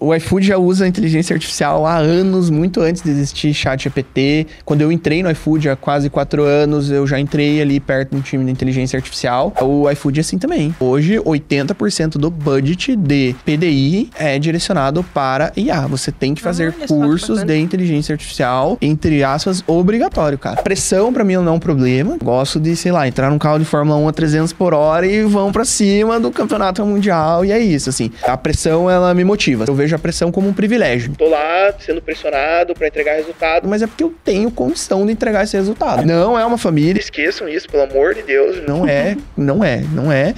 O iFood já usa inteligência artificial há anos, muito antes de existir ChatGPT. Quando eu entrei no iFood há quase 4 anos, eu já entrei ali perto do time de inteligência artificial. O iFood é assim também. Hoje, 80% do budget de PDI é direcionado para IA. Você tem que fazer cursos de inteligência artificial, entre aspas, obrigatório, cara. Pressão pra mim não é um problema. Gosto de, sei lá, entrar num carro de Fórmula 1 a 300 por hora e vão pra cima do campeonato mundial. E é isso, assim. A pressão, ela me motiva. Eu vejo a pressão como um privilégio. Tô lá sendo pressionado pra entregar resultado, mas é porque eu tenho condição de entregar esse resultado. Não é uma família, esqueçam isso, pelo amor de Deus. Não é.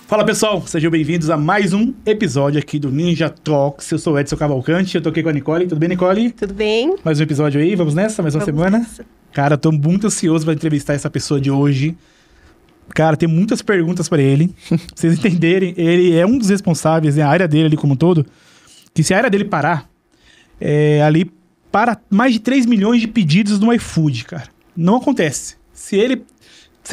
Fala pessoal, sejam bem-vindos a mais um episódio aqui do Ninja Talks. Eu sou o Edson Cavalcante, eu tô aqui com a Nicole. Tudo bem, Nicole? Tudo bem. Mais um episódio aí, vamos nessa? Mais uma semana? Nessa. Cara, eu tô muito ansioso pra entrevistar essa pessoa de hoje. Cara, tem muitas perguntas pra ele. Pra vocês entenderem, ele é um dos responsáveis, né, a área dele ali como um todo, que se a área dele parar, ali para mais de 3 milhões de pedidos no iFood, cara. Não acontece. Se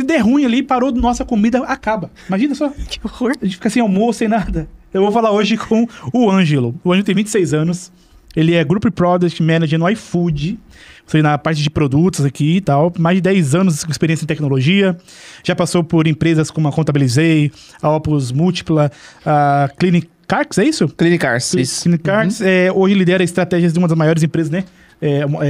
der ruim ali, parou, nossa comida acaba. Imagina só. Que horror. A gente fica sem almoço, sem nada. Eu vou falar hoje com o Ângelo. O Ângelo tem 26 anos. Ele é Group Product Manager no iFood. Ou seja, na parte de produtos aqui e tal. Mais de 10 anos de experiência em tecnologia. Já passou por empresas como a Contabilizei, a Opus Múltipla, a Clinicarts, é isso? Clinicarts, isso. Clinicarts. Hoje lidera estratégias de uma das maiores empresas, né?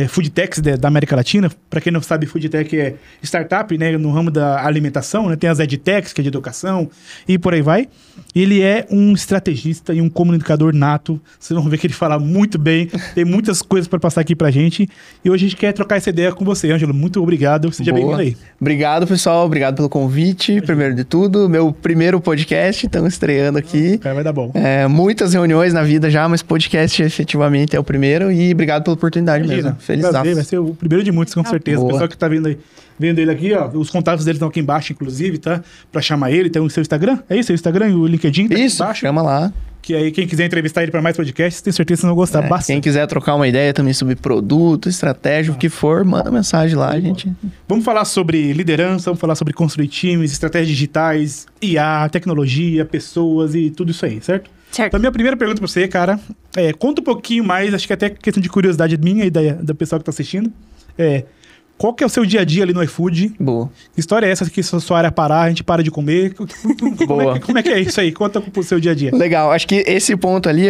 Food Techs da América Latina. Para quem não sabe, Food Tech é startup, né, no ramo da alimentação, né? Tem as EdTechs, que é de educação, e por aí vai. Ele é um estrategista e um comunicador nato. Vocês vão ver que ele fala muito bem, tem muitas coisas para passar aqui pra gente. E hoje a gente quer trocar essa ideia com você, Ângelo. Muito obrigado, seja bem-vindo aí. Obrigado, pessoal. Obrigado pelo convite, primeiro de tudo. Meu primeiro podcast, estamos estreando aqui. Cara, vai dar bom. Muitas reuniões na vida já, mas podcast efetivamente é o primeiro. E obrigado pela oportunidade. Mesmo. Feliz vai ser o primeiro de muitos, com certeza. Boa. O pessoal que tá vendo ele aqui, ó, os contatos dele estão aqui embaixo, inclusive, tá? Pra chamar ele, tem o seu Instagram. É isso, o Instagram e o LinkedIn tá isso, aqui embaixo. Chama lá. Que aí quem quiser entrevistar ele para mais podcasts, tenho certeza que vocês vão gostar bastante. Quem quiser trocar uma ideia também sobre produto, estratégia, o que for, manda mensagem lá, gente. Vamos falar sobre liderança, vamos falar sobre construir times, estratégias digitais, IA, tecnologia, pessoas e tudo isso aí, certo? Certo. Então, a minha primeira pergunta pra você, cara, conta um pouquinho mais, acho que até questão de curiosidade minha e da pessoa que tá assistindo, qual que é o seu dia a dia ali no iFood? Boa. Que história é essa que se a sua área parar, a gente para de comer? Boa. Como é que é isso aí? Conta pro seu dia a dia. Legal, acho que esse ponto ali,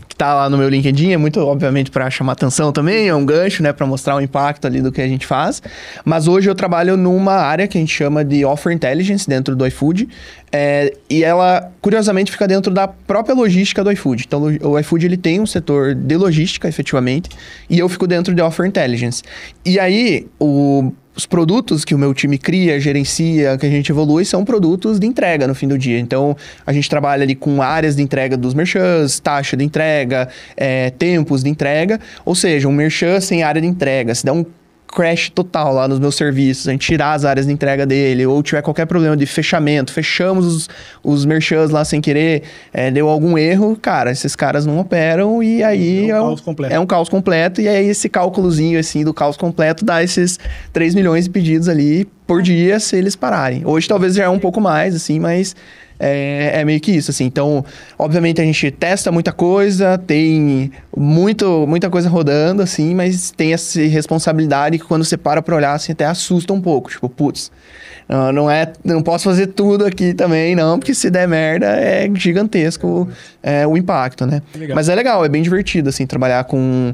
que tá lá no meu LinkedIn, é muito, obviamente, para chamar atenção também, é um gancho, né, para mostrar o impacto ali do que a gente faz. Mas hoje eu trabalho numa área que a gente chama de Offer Intelligence dentro do iFood, e ela, curiosamente, fica dentro da própria logística do iFood. Então, o iFood, ele tem um setor de logística, efetivamente, e eu fico dentro de Offer Intelligence. E aí, os produtos que o meu time cria, gerencia, que a gente evolui, são produtos de entrega no fim do dia. Então, a gente trabalha ali com áreas de entrega dos merchants, taxa de entrega, tempos de entrega. Ou seja, um merchan sem área de entrega, se der um crash total lá nos meus serviços, a gente tirar as áreas de entrega dele, ou tiver qualquer problema de fechamento, fechamos os merchants lá sem querer, deu algum erro, cara, esses caras não operam e aí é um caos completo, e aí esse cálculozinho assim do caos completo dá esses 3 milhões de pedidos ali por dia se eles pararem. Hoje talvez já é um pouco mais, assim, mas é meio que isso, assim. Então, obviamente, a gente testa muita coisa, tem muita coisa rodando, assim, mas tem essa responsabilidade que quando você para pra olhar, assim, até assusta um pouco. Tipo, putz, não posso fazer tudo aqui também, não, porque se der merda, é gigantesco o impacto, né? Legal. Mas é legal, é bem divertido, assim, trabalhar com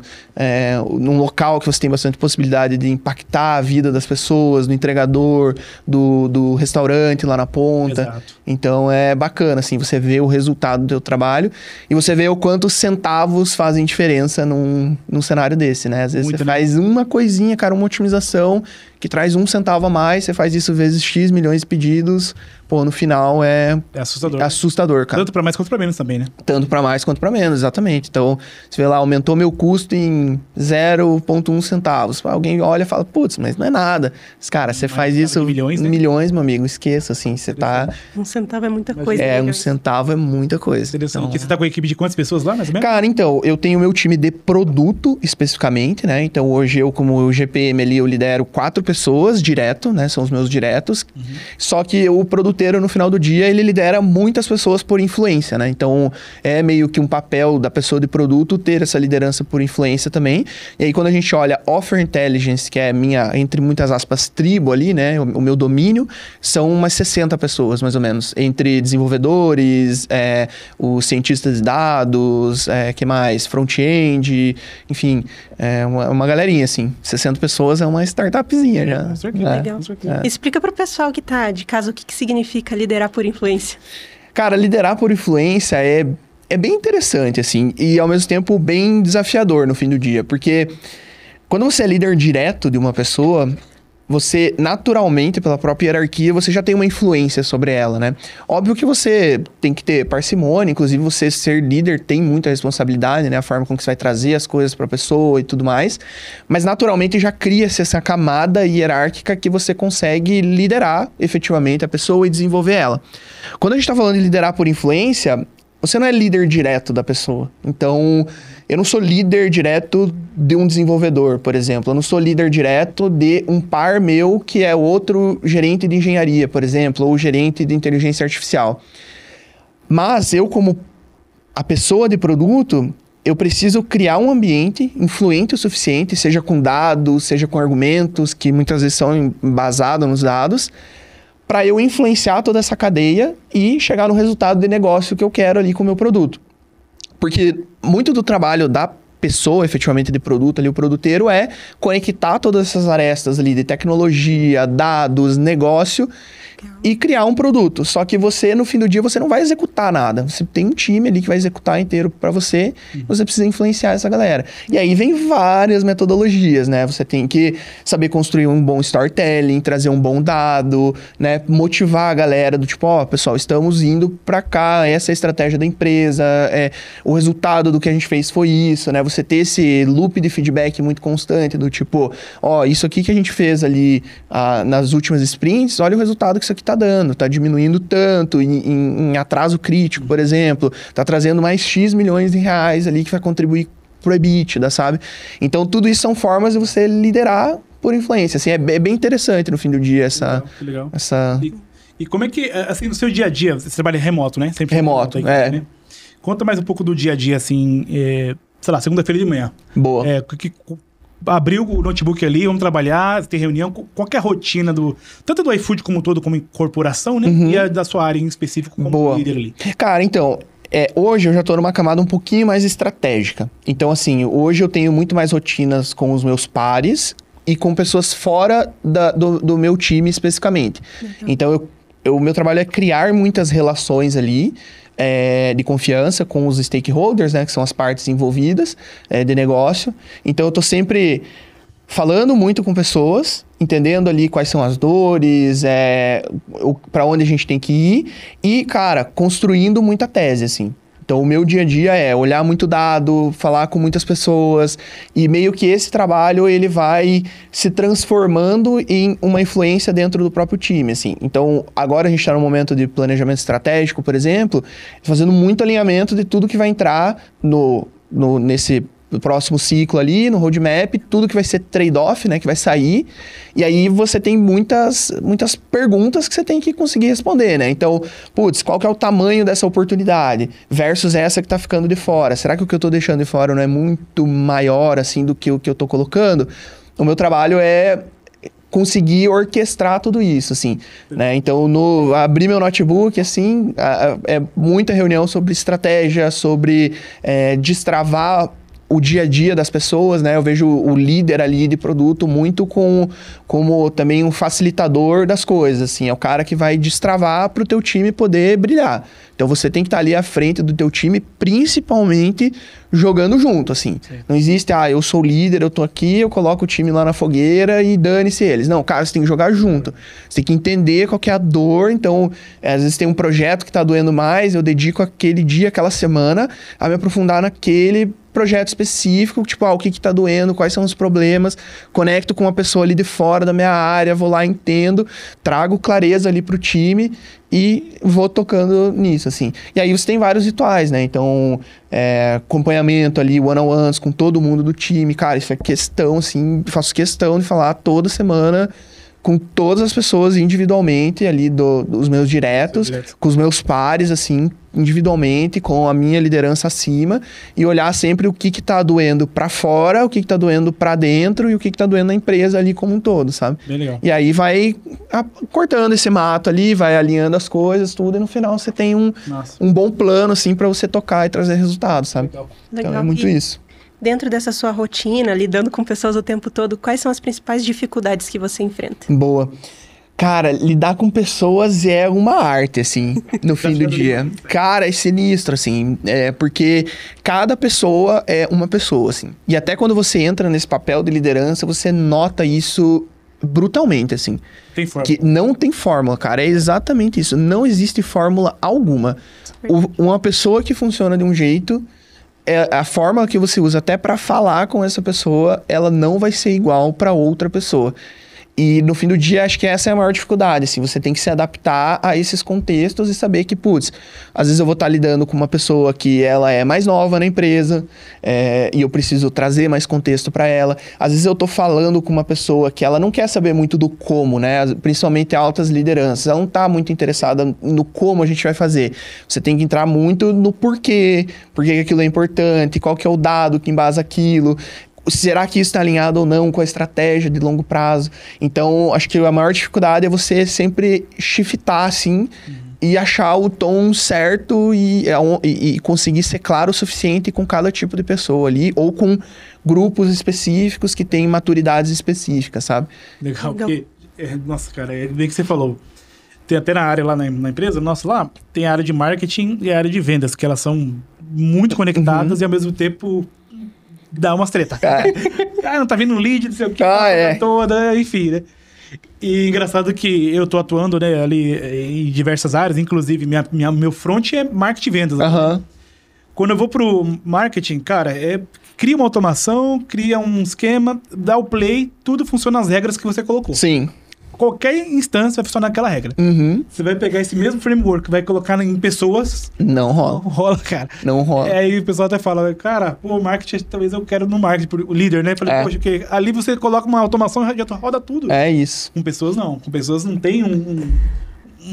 num local que você tem bastante possibilidade de impactar a vida das pessoas, do entregador, do restaurante lá na ponta. Exato. Então, é bacana, assim, você vê o resultado do teu trabalho e você vê o quanto centavos fazem diferença num cenário desse, né? Às vezes você faz uma coisinha, cara, uma otimização que traz 1 centavo a mais, você faz isso vezes X milhões de pedidos, pô, no final é assustador. É assustador, cara. Tanto para mais quanto para menos também, né? Tanto para mais quanto para menos, exatamente. Então, você vê lá, aumentou meu custo em 0,1 centavos. Alguém olha e fala, putz, mas não é nada. Mas, cara, você faz isso milhões, né? Milhões, meu amigo, esqueça, assim, você tá... 1 centavo é muita coisa. 1 centavo é muita coisa. Interessante. Então... Você tá com a equipe de quantas pessoas lá, mais ou menos? Cara, então, eu tenho meu time de produto, especificamente, né? Então, hoje eu, como GPM ali, eu lidero 4 pessoas direto, né? São os meus diretos. Só que o produteiro, no final do dia, ele lidera muitas pessoas por influência, né? Então, é meio que um papel da pessoa de produto ter essa liderança por influência também. E aí, quando a gente olha Offer Intelligence, que é minha, entre muitas aspas, tribo ali, né? O meu domínio, são umas 60 pessoas, mais ou menos. Entre desenvolvedores, os cientistas de dados, que mais? Front-end, enfim, uma galerinha, assim. 60 pessoas é uma startupzinha já. Legal. Explica para o pessoal que tá de casa o que significa liderar por influência. Cara, liderar por influência é bem interessante, assim, e ao mesmo tempo bem desafiador no fim do dia, porque quando você é líder direto de uma pessoa, você, naturalmente, pela própria hierarquia, você já tem uma influência sobre ela, né? Óbvio que você tem que ter parcimônia, inclusive você ser líder tem muita responsabilidade, né? A forma como que você vai trazer as coisas para a pessoa e tudo mais. Mas, naturalmente, já cria-se essa camada hierárquica que você consegue liderar, efetivamente, a pessoa e desenvolver ela. Quando a gente está falando de liderar por influência, você não é líder direto da pessoa. Então, eu não sou líder direto de um desenvolvedor, por exemplo. Eu não sou líder direto de um par meu que é outro gerente de engenharia, por exemplo, ou gerente de inteligência artificial. Mas eu, como a pessoa de produto, eu preciso criar um ambiente influente o suficiente, seja com dados, seja com argumentos, que muitas vezes são embasados nos dados, para eu influenciar toda essa cadeia e chegar no resultado de negócio que eu quero ali com o meu produto. Porque muito do trabalho da pessoa, efetivamente, de produto ali, o produteiro, é conectar todas essas arestas ali de tecnologia, dados, negócio e criar um produto. Só que você, no fim do dia, você não vai executar nada. Você tem um time ali que vai executar inteiro para você, você precisa influenciar essa galera. E aí vem várias metodologias, né? Você tem que saber construir um bom storytelling, trazer um bom dado, né? Motivar a galera do tipo, pessoal, estamos indo para cá, essa é a estratégia da empresa, o resultado do que a gente fez foi isso, né? Você ter esse loop de feedback muito constante do tipo, isso aqui que a gente fez ali nas últimas sprints, olha o resultado que isso aqui está dando, está diminuindo tanto em atraso crítico, por exemplo, está trazendo mais X milhões de reais ali que vai contribuir pro EBITDA, sabe? Então, tudo isso são formas de você liderar por influência, assim, é bem interessante no fim do dia Legal. essa... E como é que, assim, no seu dia a dia, você trabalha remoto, né? Sempre remoto, né? Conta mais um pouco do dia a dia, assim, sei lá, segunda-feira de manhã. Boa. Abriu o notebook ali, vamos trabalhar, ter reunião, qualquer rotina tanto do iFood como todo, como corporação, né? E a da sua área em específico como líder ali. Cara, então, hoje eu já tô numa camada um pouquinho mais estratégica. Então, assim, hoje eu tenho muito mais rotinas com os meus pares e com pessoas fora do meu time especificamente. Então, o meu trabalho é criar muitas relações ali, de confiança com os stakeholders, né, que são as partes envolvidas de negócio. Então, eu tô sempre falando muito com pessoas, entendendo ali quais são as dores, para onde a gente tem que ir e, cara, construindo muita tese, assim. Então, o meu dia a dia é olhar muito dado, falar com muitas pessoas e meio que esse trabalho, ele vai se transformando em uma influência dentro do próprio time, assim. Então, agora a gente está no momento de planejamento estratégico, por exemplo, fazendo muito alinhamento de tudo que vai entrar nesse próximo ciclo ali, no roadmap, tudo que vai ser trade-off, né, que vai sair, e aí você tem muitas perguntas que você tem que conseguir responder, né? Então, qual que é o tamanho dessa oportunidade versus essa que tá ficando de fora? Será que o que eu tô deixando de fora não é muito maior, assim, do que o que eu tô colocando? O meu trabalho é conseguir orquestrar tudo isso, assim, né? Então, abrir meu notebook, assim, é muita reunião sobre estratégia, sobre destravar o dia a dia das pessoas, né? Eu vejo o líder ali de produto muito como também um facilitador das coisas, assim. É o cara que vai destravar para o teu time poder brilhar. Então, você tem que estar ali à frente do teu time, principalmente jogando junto, assim. Sim. Não existe, eu sou líder, eu tô aqui, eu coloco o time lá na fogueira e dane-se eles. Não, cara, você tem que jogar junto. Você tem que entender qual que é a dor. Então, às vezes tem um projeto que tá doendo mais, eu dedico aquele dia, aquela semana, a me aprofundar naquele projeto específico, tipo, o que tá doendo, quais são os problemas, conecto com uma pessoa ali de fora da minha área, vou lá, entendo, trago clareza ali pro time e vou tocando nisso, assim. E aí você tem vários rituais, né? Então, acompanhamento ali, one-on-ones com todo mundo do time. Cara, isso é questão, assim, faço questão de falar toda semana com todas as pessoas individualmente ali dos meus diretos, com os meus pares, assim, individualmente, com a minha liderança acima, e olhar sempre o que tá doendo pra fora, o que tá doendo pra dentro e o que tá doendo na empresa ali como um todo, sabe? Bem legal. E aí vai cortando esse mato ali, vai alinhando as coisas, tudo, e no final você tem um bom plano, assim, pra você tocar e trazer resultados, sabe? Legal. Então é muito isso. Dentro dessa sua rotina, lidando com pessoas o tempo todo, quais são as principais dificuldades que você enfrenta? Boa. Cara, lidar com pessoas é uma arte, assim, no fim do dia. Cara, é sinistro, assim, porque cada pessoa é uma pessoa, assim. E até quando você entra nesse papel de liderança, você nota isso brutalmente, assim. Tem fórmula. Que não tem fórmula, cara, é exatamente isso. Não existe fórmula alguma. Uma pessoa que funciona de um jeito... a forma que você usa até para falar com essa pessoa, ela não vai ser igual para outra pessoa. E no fim do dia, acho que essa é a maior dificuldade, assim, você tem que se adaptar a esses contextos e saber que, putz, às vezes eu vou estar lidando com uma pessoa que ela é mais nova na empresa, e eu preciso trazer mais contexto para ela. Às vezes eu tô falando com uma pessoa que ela não quer saber muito do como, né, principalmente altas lideranças, ela não tá muito interessada no como a gente vai fazer. Você tem que entrar muito no porquê, por que aquilo é importante, qual que é o dado que embasa aquilo. Será que isso está alinhado ou não com a estratégia de longo prazo? Então, acho que a maior dificuldade é você sempre shiftar, assim, e achar o tom certo e conseguir ser claro o suficiente com cada tipo de pessoa ali, ou com grupos específicos que têm maturidades específicas, sabe? Legal, porque... nossa, cara, é bem que você falou. Tem até na área lá na empresa, nossa, lá tem a área de marketing e a área de vendas, que elas são muito conectadas e ao mesmo tempo... dá umas treta. Não tá vindo um lead, não sei o que, toda, enfim, né? E engraçado que eu tô atuando, né, ali em diversas áreas, inclusive meu front é marketing e vendas. Quando eu vou pro marketing, cara, cria uma automação, cria um esquema, dá o play, tudo funciona nas regras que você colocou. Sim. Qualquer instância vai funcionar aquela regra. Você vai pegar esse mesmo framework, vai colocar em pessoas... Não rola. Não rola, cara. Não rola. Aí o pessoal até fala, cara, pô, marketing, talvez eu quero no marketing, o líder, né? Falei, poxa, porque ali você coloca uma automação e já roda tudo. É isso. Com pessoas, não. Com pessoas não tem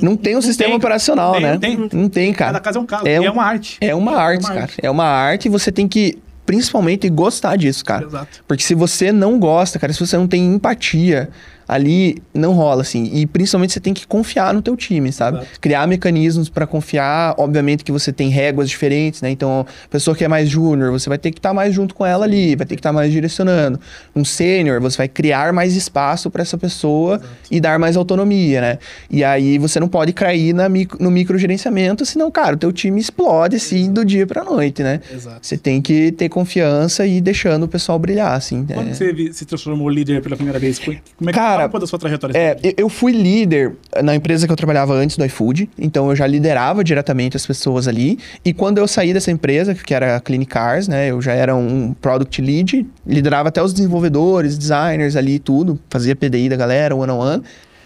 não tem um sistema operacional, né? Não tem, cara. Cada caso é um caso. É uma arte. É uma arte, cara. É uma arte e você tem que... principalmente gostar disso, cara. Exato. Porque se você não gosta, cara, se você não tem empatia, ali não rola, assim. E principalmente você tem que confiar no teu time, sabe? Exato. Criar mecanismos para confiar. Obviamente que você tem réguas diferentes, né? Então, a pessoa que é mais júnior, você vai ter que estar mais junto com ela ali, vai ter que estar mais direcionando. Um sênior, você vai criar mais espaço para essa pessoa e dar mais autonomia, né? E aí você não pode cair no microgerenciamento, senão, cara, o teu time explode, assim, do dia pra noite, né? Exato. Você tem que ter confiança e ir deixando o pessoal brilhar, assim. Quando você se transformou líder pela primeira vez? Como é que cara, foi da sua trajetória? Eu fui líder na empresa que eu trabalhava antes do iFood, então eu já liderava diretamente as pessoas ali, e quando eu saí dessa empresa, que era a Clinicars, né, eu já era um Product Lead, liderava até os desenvolvedores, designers ali e tudo, fazia PDI da galera, one-on-one.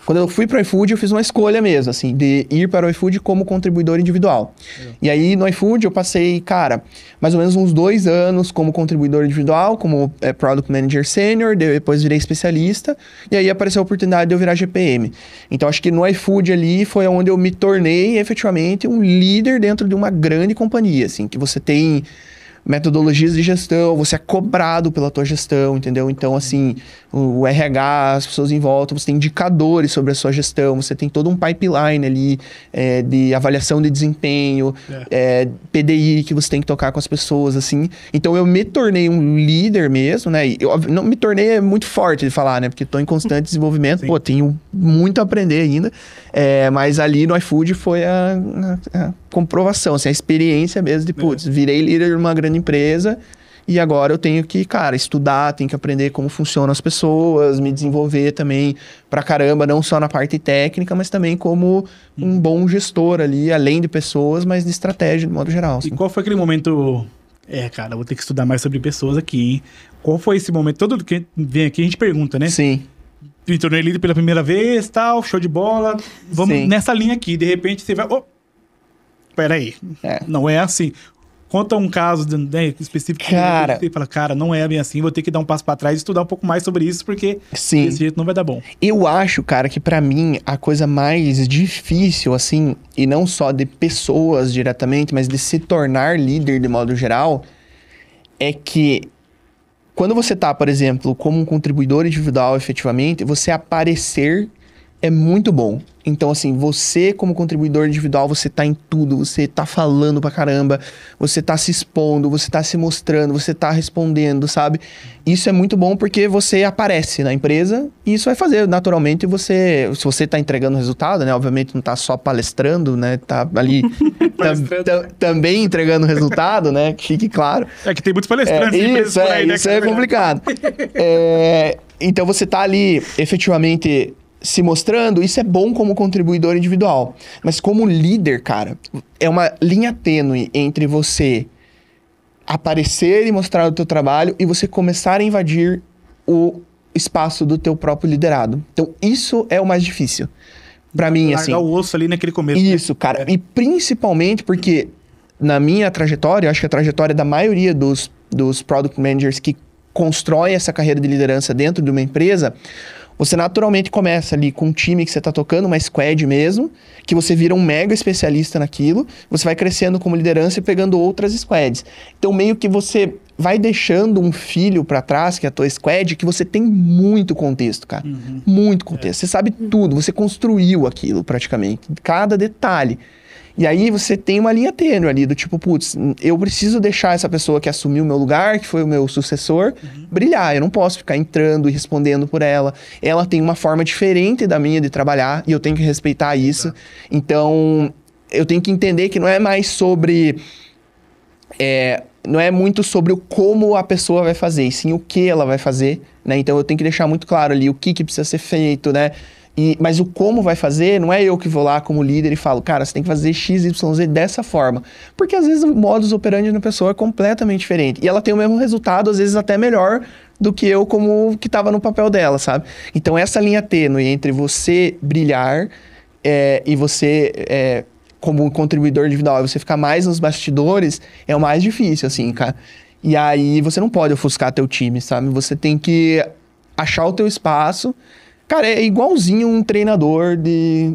Quando eu fui para o iFood, eu fiz uma escolha mesmo, assim, de ir para o iFood como contribuidor individual. E aí, no iFood, eu passei, cara, mais ou menos uns 2 anos como contribuidor individual, como Product Manager Senior, depois virei especialista, e aí apareceu a oportunidade de eu virar GPM. Então, acho que no iFood ali foi onde eu me tornei, efetivamente, um líder dentro de uma grande companhia, assim, que você tem metodologias de gestão, você é cobrado pela tua gestão, entendeu? Então, assim, o RH, as pessoas em volta, você tem indicadores sobre a sua gestão, você tem todo um pipeline ali de avaliação de desempenho, PDI que você tem que tocar com as pessoas, assim. Então, eu me tornei um líder mesmo, né? E eu não me tornei é muito forte de falar, né? Porque estou em constante desenvolvimento, Sim. Pô, tenho muito a aprender ainda. Mas ali no iFood foi a comprovação, assim, a experiência mesmo de, putz, virei líder de uma grande empresa e agora eu tenho que, cara, estudar, tenho que aprender como funcionam as pessoas, me desenvolver também pra caramba, não só na parte técnica, mas também como um bom gestor ali, além de pessoas, mas de estratégia de modo geral. E Assim. qual foi aquele momento Cara, eu vou ter que estudar mais sobre pessoas aqui, hein? Qual foi esse momento? Todo que vem aqui a gente pergunta, né? Sim. Me tornei líder pela primeira vez, tal, show de bola. Vamos Sim. nessa linha aqui. De repente você vai... Peraí. Não é assim. Conta um caso né, específico. Cara... Você fala, cara, não é bem assim. Vou ter que dar um passo pra trás e estudar um pouco mais sobre isso, porque Sim. desse jeito não vai dar bom. Eu acho, cara, que pra mim a coisa mais difícil, assim, e não só de pessoas diretamente, mas de se tornar líder de modo geral, é que quando você tá, por exemplo, como um contribuidor individual efetivamente, você aparecer é muito bom. Então, assim, você como contribuidor individual, você tá em tudo, você tá falando pra caramba, você tá se expondo, você tá se mostrando, você tá respondendo, sabe? Isso é muito bom porque você aparece na empresa e isso vai fazer, naturalmente, você... Se você tá entregando resultado, né? Obviamente não tá só palestrando, né? Tá ali também entregando resultado, né? Que fique claro. É que tem muitos palestrantes. Isso, por aí, né, isso é complicado. Então, você tá ali, efetivamente... se mostrando, isso é bom como contribuidor individual. Mas como líder, cara, é uma linha tênue entre você aparecer e mostrar o teu trabalho e você começar a invadir o espaço do teu próprio liderado. Então, isso é o mais difícil. Pra mim, assim... Largar o osso ali naquele começo. Isso, cara. E principalmente porque, na minha trajetória, eu acho que a trajetória da maioria dos product managers que constroem essa carreira de liderança dentro de uma empresa... Você naturalmente começa ali com um time que você tá tocando, uma squad mesmo, que você vira um mega especialista naquilo, você vai crescendo como liderança e pegando outras squads. Então, meio que você vai deixando um filho pra trás, que é a tua squad, que você tem muito contexto, cara. Muito contexto. Você sabe tudo, você construiu aquilo praticamente, cada detalhe. E aí você tem uma linha tênue ali, do tipo, putz, eu preciso deixar essa pessoa que assumiu o meu lugar, que foi o meu sucessor, brilhar. Eu não posso ficar entrando e respondendo por ela. Ela tem uma forma diferente da minha de trabalhar e eu tenho que respeitar isso. Então, eu tenho que entender que não é mais sobre... não é muito sobre o como a pessoa vai fazer, e sim o que ela vai fazer, né? Então, eu tenho que deixar muito claro ali o que precisa ser feito, né? Mas o como vai fazer, não é eu que vou lá como líder e falo, cara, você tem que fazer X, Y, Z dessa forma. Porque às vezes o modus operandi da pessoa é completamente diferente. E ela tem o mesmo resultado, às vezes até melhor do que eu como que estava no papel dela, sabe? Então essa linha tênue entre você brilhar e você, como um contribuidor individual, e você ficar mais nos bastidores, é o mais difícil, assim, cara. E aí você não pode ofuscar teu time, sabe? Você tem que achar o teu espaço. Cara, é igualzinho um treinador de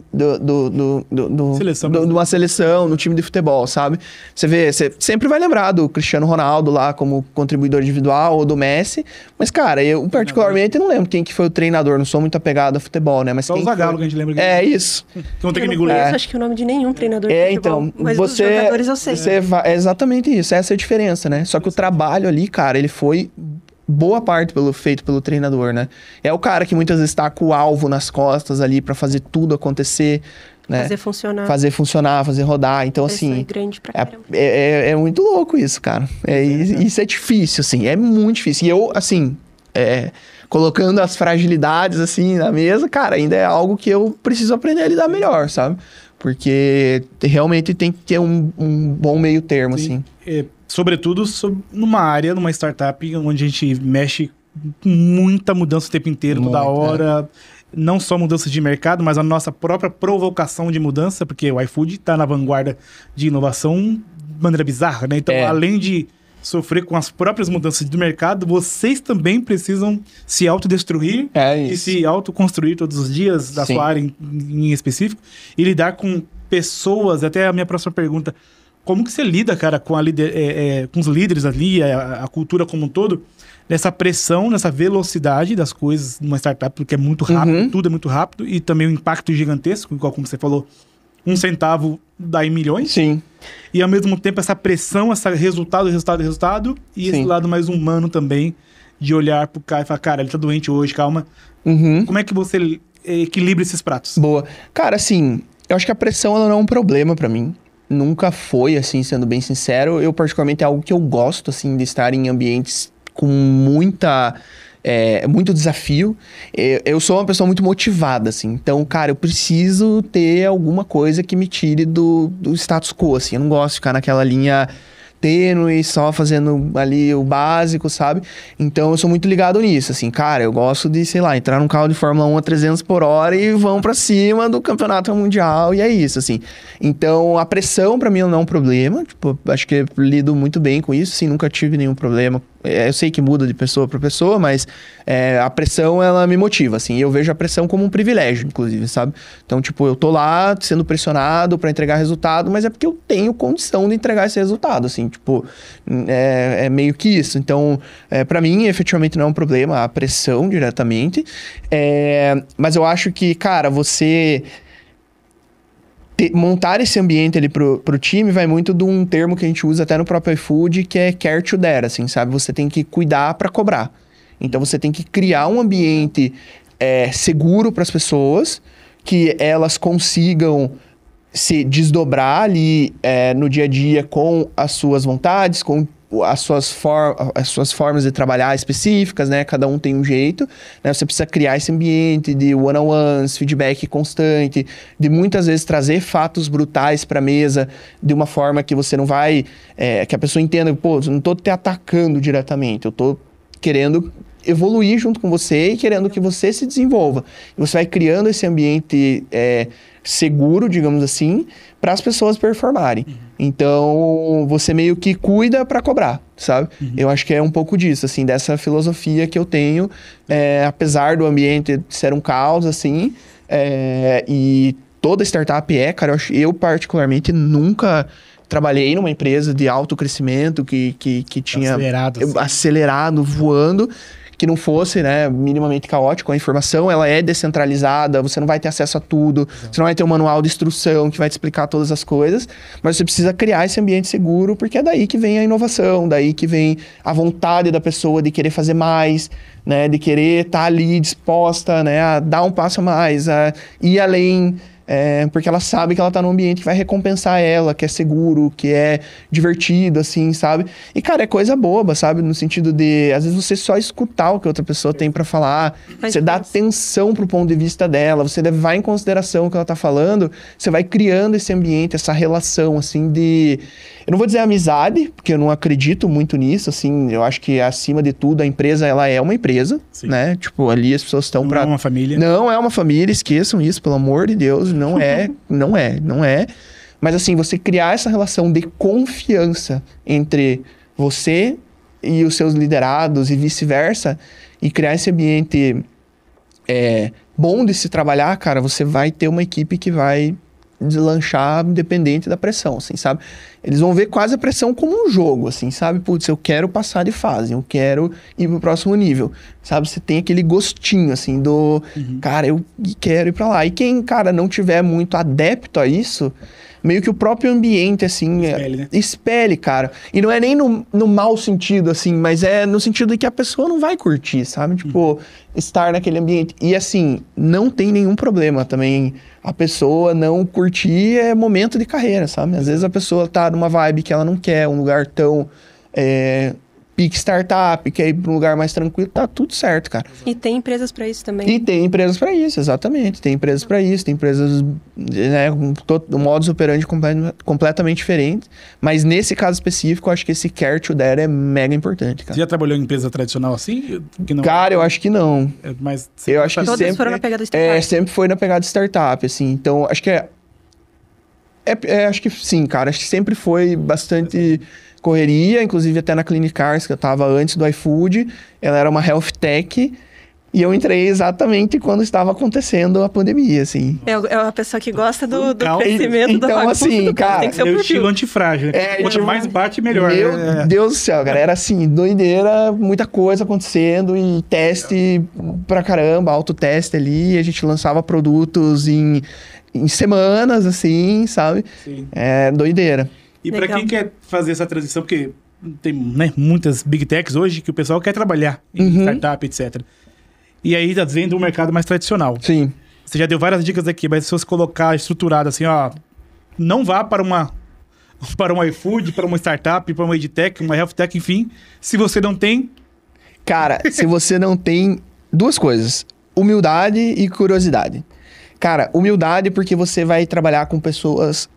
uma seleção, no time de futebol, sabe? Você vê, você sempre vai lembrar do Cristiano Ronaldo lá como contribuidor individual ou do Messi, mas, cara, eu particularmente não lembro quem que foi o treinador, não sou muito apegado a futebol, né? Mas só o Zagallo que a gente lembra. É isso. Então tem que me Eu não conheço, acho que o nome de nenhum treinador de futebol, então, mas dos jogadores eu sei. É exatamente isso, essa é a diferença, né? Só que o trabalho ali, cara, ele foi... boa parte feito pelo treinador, né? É o cara que muitas vezes tá com o alvo nas costas ali pra fazer tudo acontecer, né? Fazer funcionar, fazer rodar. Então, assim... É grande pra caramba. É muito louco isso, cara. Isso é difícil, assim. É muito difícil. E eu, assim... colocando as fragilidades, assim, na mesa, cara, ainda é algo que eu preciso aprender a lidar melhor, sabe? Porque realmente tem que ter um bom meio termo, assim. Sobretudo numa área, numa startup, onde a gente mexe com muita mudança o tempo inteiro, toda hora. Não só mudança de mercado, mas a nossa própria provocação de mudança, porque o iFood está na vanguarda de inovação de maneira bizarra, né? Então, além de sofrer com as próprias mudanças do mercado, vocês também precisam se autodestruir e se autoconstruir todos os dias da sua área em específico e lidar com pessoas. Até a minha próxima pergunta: como que você lida, cara, com os líderes ali, a cultura como um todo, nessa pressão, nessa velocidade das coisas numa startup, porque é muito rápido, tudo é muito rápido, e também o impacto gigantesco, igual como você falou, 1 centavo dá em milhões. Sim. E ao mesmo tempo essa pressão, esse resultado, e esse lado mais humano também, de olhar pro cara e falar, cara, ele tá doente hoje, calma. Como é que você equilibra esses pratos? Boa. Cara, assim, eu acho que a pressão ela não é um problema pra mim. Nunca foi, assim, sendo bem sincero. Eu, particularmente, é algo que eu gosto, assim, de estar em ambientes com muito desafio. Eu sou uma pessoa muito motivada, assim. Então, cara, eu preciso ter alguma coisa que me tire do status quo, assim. Eu não gosto de ficar naquela linha tênue, só fazendo ali o básico, sabe? Então eu sou muito ligado nisso, assim, cara, eu gosto de, sei lá, entrar num carro de Fórmula 1 a 300 por hora e vão pra cima do campeonato mundial, e é isso, assim. Então a pressão pra mim não é um problema, tipo, acho que eu lido muito bem com isso, assim, nunca tive nenhum problema. Eu sei que muda de pessoa para pessoa, mas a pressão, ela me motiva, assim. Eu vejo a pressão como um privilégio, inclusive, sabe? Então, tipo, eu tô lá sendo pressionado para entregar resultado, mas é porque eu tenho condição de entregar esse resultado, assim. Tipo, é meio que isso. Então, para mim, efetivamente não é um problema a pressão diretamente. Mas eu acho que, cara, você... montar esse ambiente ali pro time vai muito de um termo que a gente usa até no próprio iFood, que é care to dare, assim, sabe? Você tem que cuidar para cobrar. Então, você tem que criar um ambiente seguro para as pessoas, que elas consigam se desdobrar ali no dia a dia com as suas vontades, com as suas formas de trabalhar específicas, né? Cada um tem um jeito, né? Você precisa criar esse ambiente de one-on-ones, feedback constante, de muitas vezes trazer fatos brutais para a mesa de uma forma que você não vai... que a pessoa entenda, pô, eu não tô te atacando diretamente, eu tô querendo evoluir junto com você e querendo que você se desenvolva. E você vai criando esse ambiente seguro, digamos assim, para as pessoas performarem. Então, você meio que cuida para cobrar, sabe? Eu acho que é um pouco disso, assim, dessa filosofia que eu tenho, apesar do ambiente ser um caos, assim, e toda startup cara, eu particularmente nunca trabalhei numa empresa de alto crescimento que tinha acelerado, voando, que não fosse, né, minimamente caótico. A informação, ela é descentralizada, você não vai ter acesso a tudo, você não vai ter um manual de instrução que vai te explicar todas as coisas, mas você precisa criar esse ambiente seguro, porque é daí que vem a inovação, daí que vem a vontade da pessoa de querer fazer mais, né, de querer estar ali disposta, né, a dar um passo a mais, a ir além, porque ela sabe que ela tá num ambiente que vai recompensar ela, que é seguro, que é divertido, assim, sabe? E, cara, é coisa boba, sabe? No sentido de, às vezes, você só escutar o que outra pessoa tem pra falar, você dá atenção pro ponto de vista dela, você levar em consideração o que ela tá falando, você vai criando esse ambiente, essa relação, assim, de... Eu não vou dizer amizade, porque eu não acredito muito nisso, assim, eu acho que, acima de tudo, a empresa, ela é uma empresa, né? Tipo, ali as pessoas estão pra... Não é uma família. Não é uma família, esqueçam isso, pelo amor de Deus, não é. Mas assim, você criar essa relação de confiança entre você e os seus liderados e vice-versa, e criar esse ambiente bom de se trabalhar, cara, você vai ter uma equipe que vai deslanchar independente da pressão, assim, sabe? Eles vão ver quase a pressão como um jogo, assim, sabe? Putz, eu quero passar de fase, eu quero ir pro próximo nível, sabe? Você tem aquele gostinho, assim, do... Cara, eu quero ir pra lá. E quem, cara, não tiver muito adepto a isso, meio que o próprio ambiente, assim... Espelhe, né? Espelhe, cara. E não é nem no mau sentido, assim, mas é no sentido de que a pessoa não vai curtir, sabe? Tipo, estar naquele ambiente. E, assim, não tem nenhum problema também a pessoa não curtir, é momento de carreira, sabe? Às vezes a pessoa tá numa vibe que ela não quer, um lugar tão... pique startup, quer ir para um lugar mais tranquilo, tá tudo certo, cara. E tem empresas para isso também. E tem empresas para isso, exatamente. Tem empresas para isso, tem empresas, né, com modus operandi completamente diferentes. Mas nesse caso específico, eu acho que esse care to dare é mega importante, cara. Você já trabalhou em empresa tradicional assim? Que não... Cara, eu acho que não. Mas eu acho que todas sempre foram na pegada startup. Sempre foi na pegada startup, assim. Então, acho que acho que sim, cara. Acho que sempre foi bastante correria, inclusive até na Clinicars, que eu tava antes do iFood. Ela era uma health tech e eu entrei exatamente quando estava acontecendo a pandemia, assim. É uma pessoa que gosta do crescimento então, da bagunça assim, do cara, tem que ser meu o estilo antifrágil, né? Quanto mais bate, melhor. Meu Deus do céu, cara. Era assim, doideira, muita coisa acontecendo e teste pra caramba, autoteste ali. A gente lançava produtos em semanas, assim, sabe? Sim. Doideira. E para quem quer fazer essa transição, porque tem, né, muitas big techs hoje que o pessoal quer trabalhar em startup, etc. E aí tá vendo um mercado mais tradicional. Sim. Você já deu várias dicas aqui, mas se você colocar estruturado assim, ó, não vá para um iFood, para uma startup, para uma edtech, uma health tech, enfim, se você não tem... Cara, se você não tem duas coisas, humildade e curiosidade. Cara, humildade porque você vai trabalhar com pessoas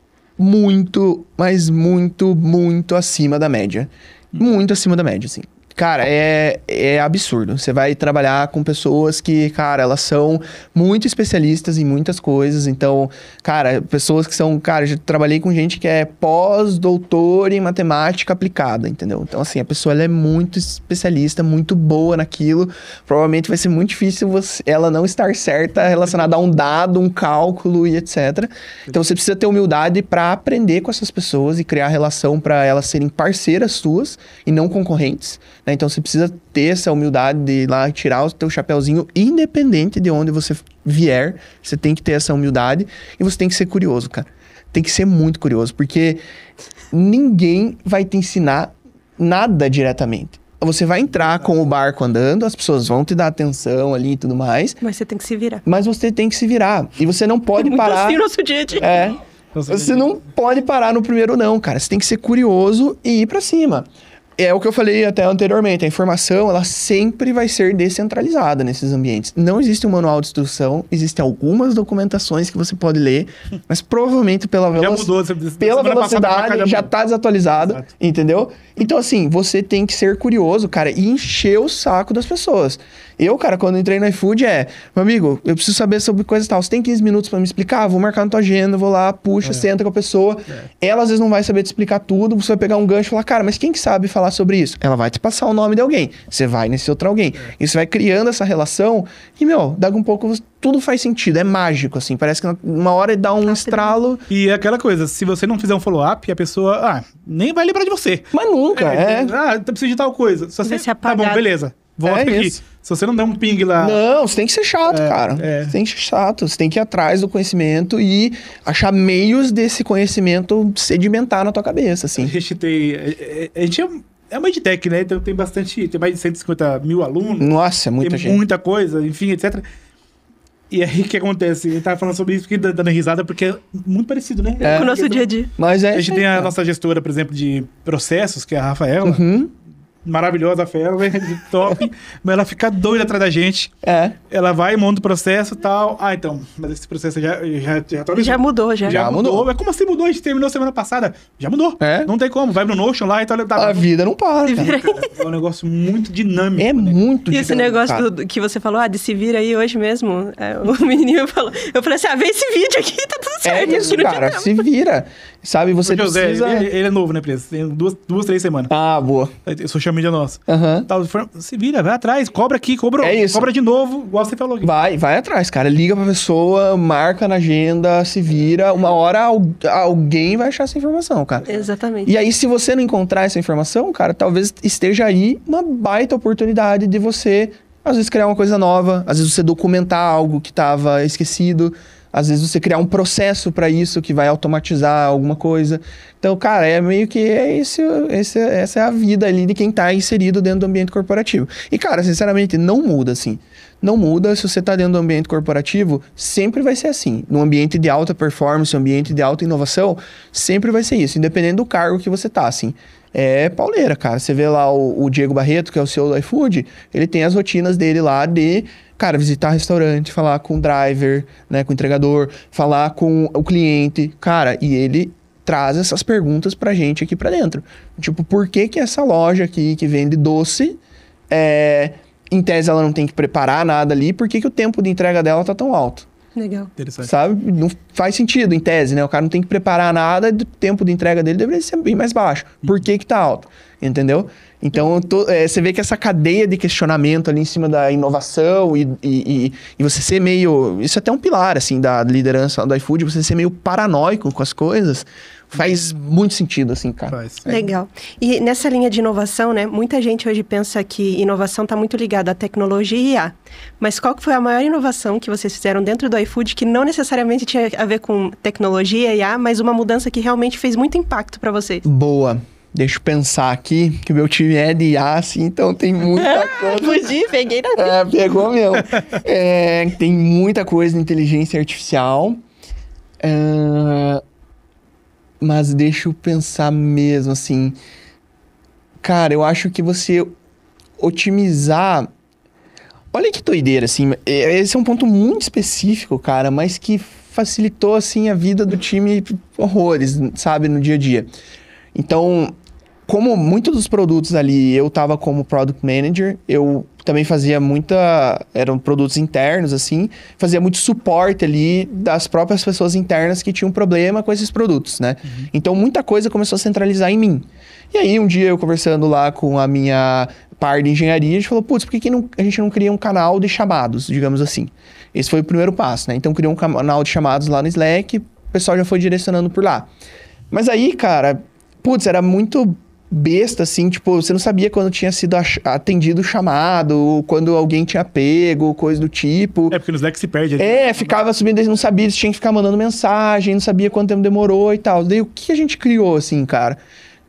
muito, mas muito, muito acima da média. Muito acima da média, assim. Cara, é absurdo. Você vai trabalhar com pessoas que, cara, elas são muito especialistas em muitas coisas. Então, cara, pessoas que são... Cara, já trabalhei com gente que é pós-doutor em matemática aplicada, entendeu? Então, assim, a pessoa ela é muito especialista, muito boa naquilo. Provavelmente vai ser muito difícil ela não estar certa relacionada a um dado, um cálculo e etc. Então, você precisa ter humildade para aprender com essas pessoas e criar relação para elas serem parceiras suas e não concorrentes. Né? Então, você precisa ter essa humildade de ir lá tirar o teu chapéuzinho, independente de onde você vier. Você tem que ter essa humildade e você tem que ser curioso, cara. Tem que ser muito curioso, porque ninguém vai te ensinar nada diretamente. Você vai entrar com o barco andando, as pessoas vão te dar atenção ali e tudo mais. Mas você tem que se virar. Mas você tem que se virar. E você não pode muito parar... assim o nosso dia a dia. Você não pode parar no primeiro não, cara. Você tem que ser curioso e ir pra cima. É o que eu falei até anteriormente, a informação, ela sempre vai ser descentralizada nesses ambientes. Não existe um manual de instrução, existem algumas documentações que você pode ler, mas provavelmente pela velocidade já está desatualizado, exato. Entendeu? Então, assim, você tem que ser curioso, cara, e encher o saco das pessoas. Eu, cara, quando entrei no iFood meu amigo, eu preciso saber sobre coisa e tal. Você tem 15 minutos pra me explicar? Vou marcar na tua agenda, vou lá, puxa, senta com a pessoa. Ela, às vezes, não vai saber te explicar tudo. Você vai pegar um gancho e falar, cara, mas quem que sabe falar sobre isso? Ela vai te passar o nome de alguém. Você vai nesse outro alguém. E você vai criando essa relação e, daqui um pouco, tudo faz sentido. É mágico, assim. Parece que uma hora dá um estralo. E é aquela coisa, se você não fizer um follow-up, a pessoa, nem vai lembrar de você. Mas nunca, preciso de tal coisa. Se você, tá bom, beleza. Volta aqui. Isso. Se você não der um ping lá... Não, você tem que ser chato, cara. Você tem que ser chato. Você tem que ir atrás do conhecimento e achar meios desse conhecimento sedimentar na tua cabeça, assim. A gente é uma edtech, né? Então tem mais de 150 mil alunos. Nossa, é muita gente. Tem muita coisa, enfim, etc. E aí, o que acontece? A gente tava falando sobre isso, porque dando risada, porque é muito parecido, né? Com o nosso dia a dia. Mas a gente tem a nossa gestora, por exemplo, de processos, que é a Rafaela. Maravilhosa, fera, top. Mas ela fica doida atrás da gente. Ela vai, monta o processo e tal. Então, mas esse processo já mudou, já mudou. Mas como assim mudou? A gente terminou semana passada. Já mudou. Não tem como. Vai no Notion lá e tal. A vida não para, cara. É um negócio muito dinâmico. É muito dinâmico. E esse negócio que você falou, de se vira aí hoje mesmo. O menino falou. Eu falei assim, vê esse vídeo aqui, tá tudo certo. É isso, cara. Se vira. Sabe, você porque precisa... o Zé, ele é novo, né, Preço? Tem 3 semanas. Boa. Social media nossa. Se vira, vai atrás, cobra aqui, cobra de novo, igual você falou aqui. Vai atrás, cara. Liga pra pessoa, marca na agenda, se vira. Uma hora alguém vai achar essa informação, cara. Exatamente. E aí, se você não encontrar essa informação, cara, talvez esteja aí uma baita oportunidade de você, às vezes, criar uma coisa nova. Às vezes, você documentar algo que estava esquecido. Às vezes você criar um processo para isso que vai automatizar alguma coisa. Então, cara, é meio que essa é a vida ali de quem tá inserido dentro do ambiente corporativo. E, cara, sinceramente, não muda, assim. Não muda. Se você tá dentro do ambiente corporativo, sempre vai ser assim. No ambiente de alta performance, ambiente de alta inovação, sempre vai ser isso, independente do cargo que você tá, assim. É pauleira, cara. Você vê lá o Diego Barreto, que é o CEO do iFood, ele tem as rotinas dele lá de, cara, visitar restaurante, falar com o driver, né, com o entregador, falar com o cliente, cara, e ele traz essas perguntas pra gente aqui pra dentro. Tipo, por que essa loja aqui que vende doce, em tese ela não tem que preparar nada ali, por que o tempo de entrega dela tá tão alto? Legal. Interessante. Sabe? Não faz sentido, em tese, né? O cara não tem que preparar nada, o tempo de entrega dele deveria ser bem mais baixo. Por que tá alto? Entendeu? Então, você vê que essa cadeia de questionamento ali em cima da inovação e você ser meio... Isso é até um pilar, assim, da liderança do iFood, você ser meio paranoico com as coisas, faz muito sentido, assim, cara. Legal. E nessa linha de inovação, né? Muita gente hoje pensa que inovação está muito ligada à tecnologia e IA. Mas qual que foi a maior inovação que vocês fizeram dentro do iFood que não necessariamente tinha a ver com tecnologia e IA, mas uma mudança que realmente fez muito impacto para vocês? Boa. Deixa eu pensar aqui, que o meu time é de IA, assim, então tem muita coisa... Fugi, peguei na... Pegou mesmo. Tem muita coisa de inteligência artificial. Mas deixa eu pensar mesmo, assim... Cara, eu acho que você otimizar... Olha que doideira, assim. Esse é um ponto muito específico, cara, mas que facilitou, assim, a vida do time horrores, sabe, no dia a dia. Então, como muitos dos produtos ali eu tava como Product Manager, eu também fazia eram produtos internos, assim, fazia muito suporte ali das próprias pessoas internas que tinham problema com esses produtos, né? Então, muita coisa começou a centralizar em mim. E aí, um dia eu conversando lá com a minha par de engenharia, a gente falou, putz, por que a gente não cria um canal de chamados, digamos assim? Esse foi o primeiro passo, né? Então, criou um canal de chamados lá no Slack, o pessoal já foi direcionando por lá. Mas aí, cara, putz, era muito besta, assim, tipo, você não sabia quando tinha sido atendido o chamado, quando alguém tinha pego, coisa do tipo. É, porque no Slack se perde. Ficava subindo, não sabia, você tinha que ficar mandando mensagem, não sabia quanto tempo demorou e tal. Daí, o que a gente criou, assim, cara?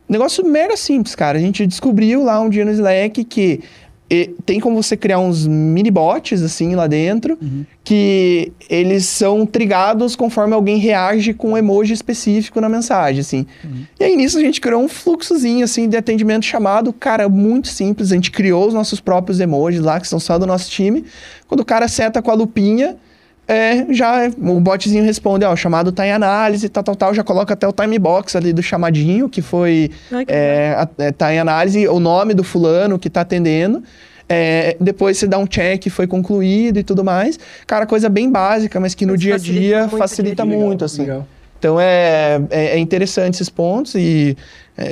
Negócio mega simples, cara. A gente descobriu lá um dia no Slack que tem como você criar uns mini bots, assim, lá dentro, que eles são trigados conforme alguém reage com um emoji específico na mensagem, assim. E aí, nisso, a gente criou um fluxozinho, assim, de atendimento chamado, cara, muito simples. A gente criou os nossos próprios emojis lá, que são só do nosso time. Quando o cara seta com a lupinha, o botzinho responde, o chamado tá em análise, tal, já coloca até o time box ali do chamadinho, que foi, tá em análise, o nome do fulano que tá atendendo, depois você dá um check, foi concluído e tudo mais. Cara, coisa bem básica, mas que no dia a dia facilita muito, assim. Legal. Então, é interessante esses pontos e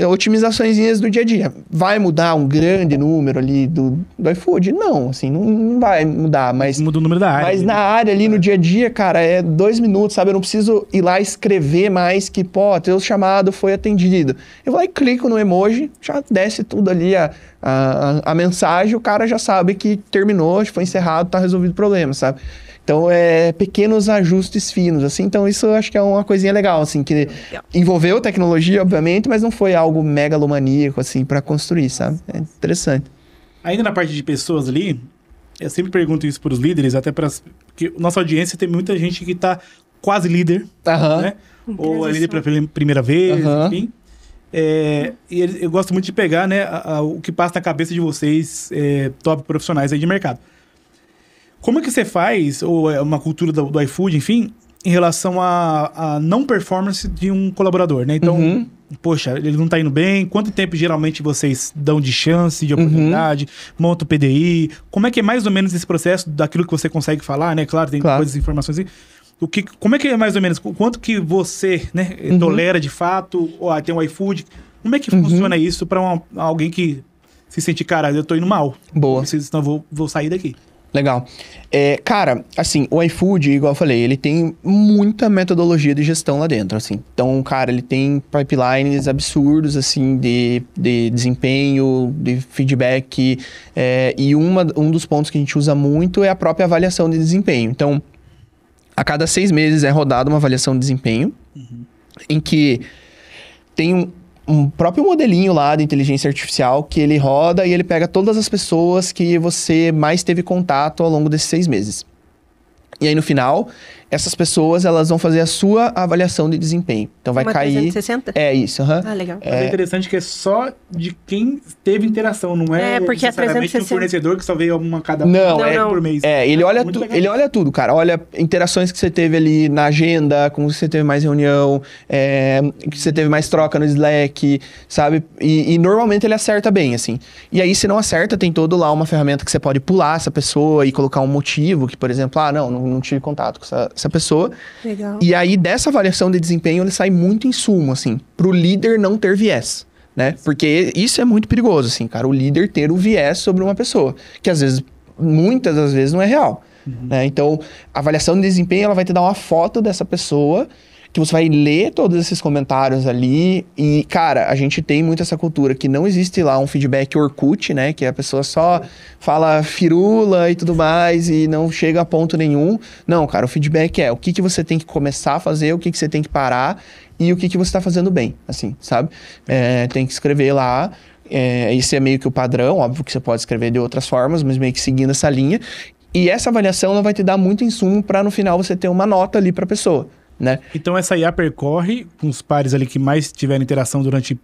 otimizaçõezinhas do dia a dia. Vai mudar um grande número ali do iFood? Não, assim, não vai mudar, mas... Muda o número da área. Mas na área ali, no dia a dia, cara, 2 minutos, sabe? Eu não preciso ir lá escrever mais que, teu chamado foi atendido. Eu vou lá e clico no emoji, já desce tudo ali a mensagem, o cara já sabe que terminou, foi encerrado, tá resolvido o problema, sabe? Então, pequenos ajustes finos, assim. Então, isso eu acho que é uma coisinha legal, assim, que envolveu tecnologia, obviamente, mas não foi algo megalomaníaco, assim, para construir, sabe? É interessante. Ainda na parte de pessoas ali, eu sempre pergunto isso para os líderes, até porque nossa audiência tem muita gente que tá quase líder, né? Ou é líder pela primeira vez, enfim. E eu gosto muito de pegar, né, o que passa na cabeça de vocês, top profissionais aí de mercado. Como é que você faz, ou é uma cultura do iFood, enfim, em relação à não performance de um colaborador, né? Então, poxa, ele não tá indo bem, quanto tempo geralmente vocês dão de chance, de oportunidade, monta o PDI, como é que é mais ou menos esse processo daquilo que você consegue falar, né? Claro, tem coisas, informações aí. Como é que é mais ou menos, quanto que você, né, tolera de fato, tem um iFood, como é que funciona isso para alguém que se sente, cara, eu tô indo mal. Boa. Então vou sair daqui. Legal. Cara, assim, o iFood, igual eu falei, ele tem muita metodologia de gestão lá dentro, assim. Então, cara, ele tem pipelines absurdos, assim, de desempenho, de feedback. E um dos pontos que a gente usa muito é a própria avaliação de desempenho. Então, a cada 6 meses é rodada uma avaliação de desempenho, em que tem um próprio modelinho lá de inteligência artificial que ele roda e ele pega todas as pessoas que você mais teve contato ao longo desses 6 meses. E aí, no final, essas pessoas, elas vão fazer a sua avaliação de desempenho. Então, vai cair... 360? É isso, Ah, legal. Mas é interessante que é só de quem teve interação, não é porque necessariamente um fornecedor que só veio uma cada por mês. Ele olha tudo, cara. Olha interações que você teve ali na agenda, como você teve mais reunião, que você teve mais troca no Slack, sabe? E normalmente ele acerta bem, assim. E aí, se não acerta, tem todo lá uma ferramenta que você pode pular essa pessoa e colocar um motivo, que, por exemplo, não tive contato com essa pessoa. Legal. E aí, dessa avaliação de desempenho, ele sai muito insumo, assim, pro líder não ter viés, né? Porque isso é muito perigoso, assim, cara, o líder ter o viés sobre uma pessoa, que às vezes, muitas das vezes, não é real, né? Então, a avaliação de desempenho, ela vai te dar uma foto dessa pessoa, que você vai ler todos esses comentários ali e, cara, a gente tem muito essa cultura que não existe lá um feedback Orkut, né? Que a pessoa só fala firula e tudo mais e não chega a ponto nenhum. Não, cara, o feedback é o que você tem que começar a fazer, o que você tem que parar e o que você está fazendo bem, assim, sabe? Tem que escrever lá. Esse é meio que o padrão, óbvio que você pode escrever de outras formas, mas meio que seguindo essa linha. E essa avaliação ela vai te dar muito insumo para no final você ter uma nota ali para a pessoa. Né? Então essa IA percorre com os pares ali que mais tiveram interação durante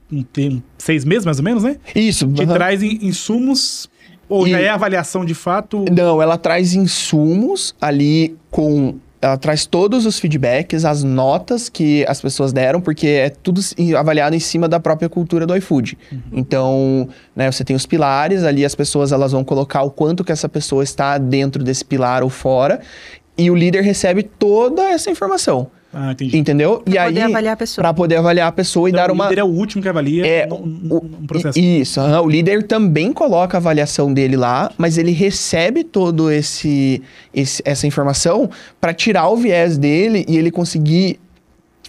6 meses, mais ou menos, né? Isso. Te traz insumos, ou já é avaliação de fato? Não, ela traz insumos ali com ela traz todos os feedbacks, as notas que as pessoas deram, porque é tudo avaliado em cima da própria cultura do iFood. Então, né, você tem os pilares, ali as pessoas elas vão colocar o quanto que essa pessoa está dentro desse pilar ou fora, e o líder recebe toda essa informação. Ah, entendi. Entendeu? Pra poder avaliar a pessoa. Pra poder avaliar a pessoa Então, e dar uma... O líder é o último que avalia um processo. Isso, o líder também coloca a avaliação dele lá, mas ele recebe todo essa informação para tirar o viés dele e ele conseguir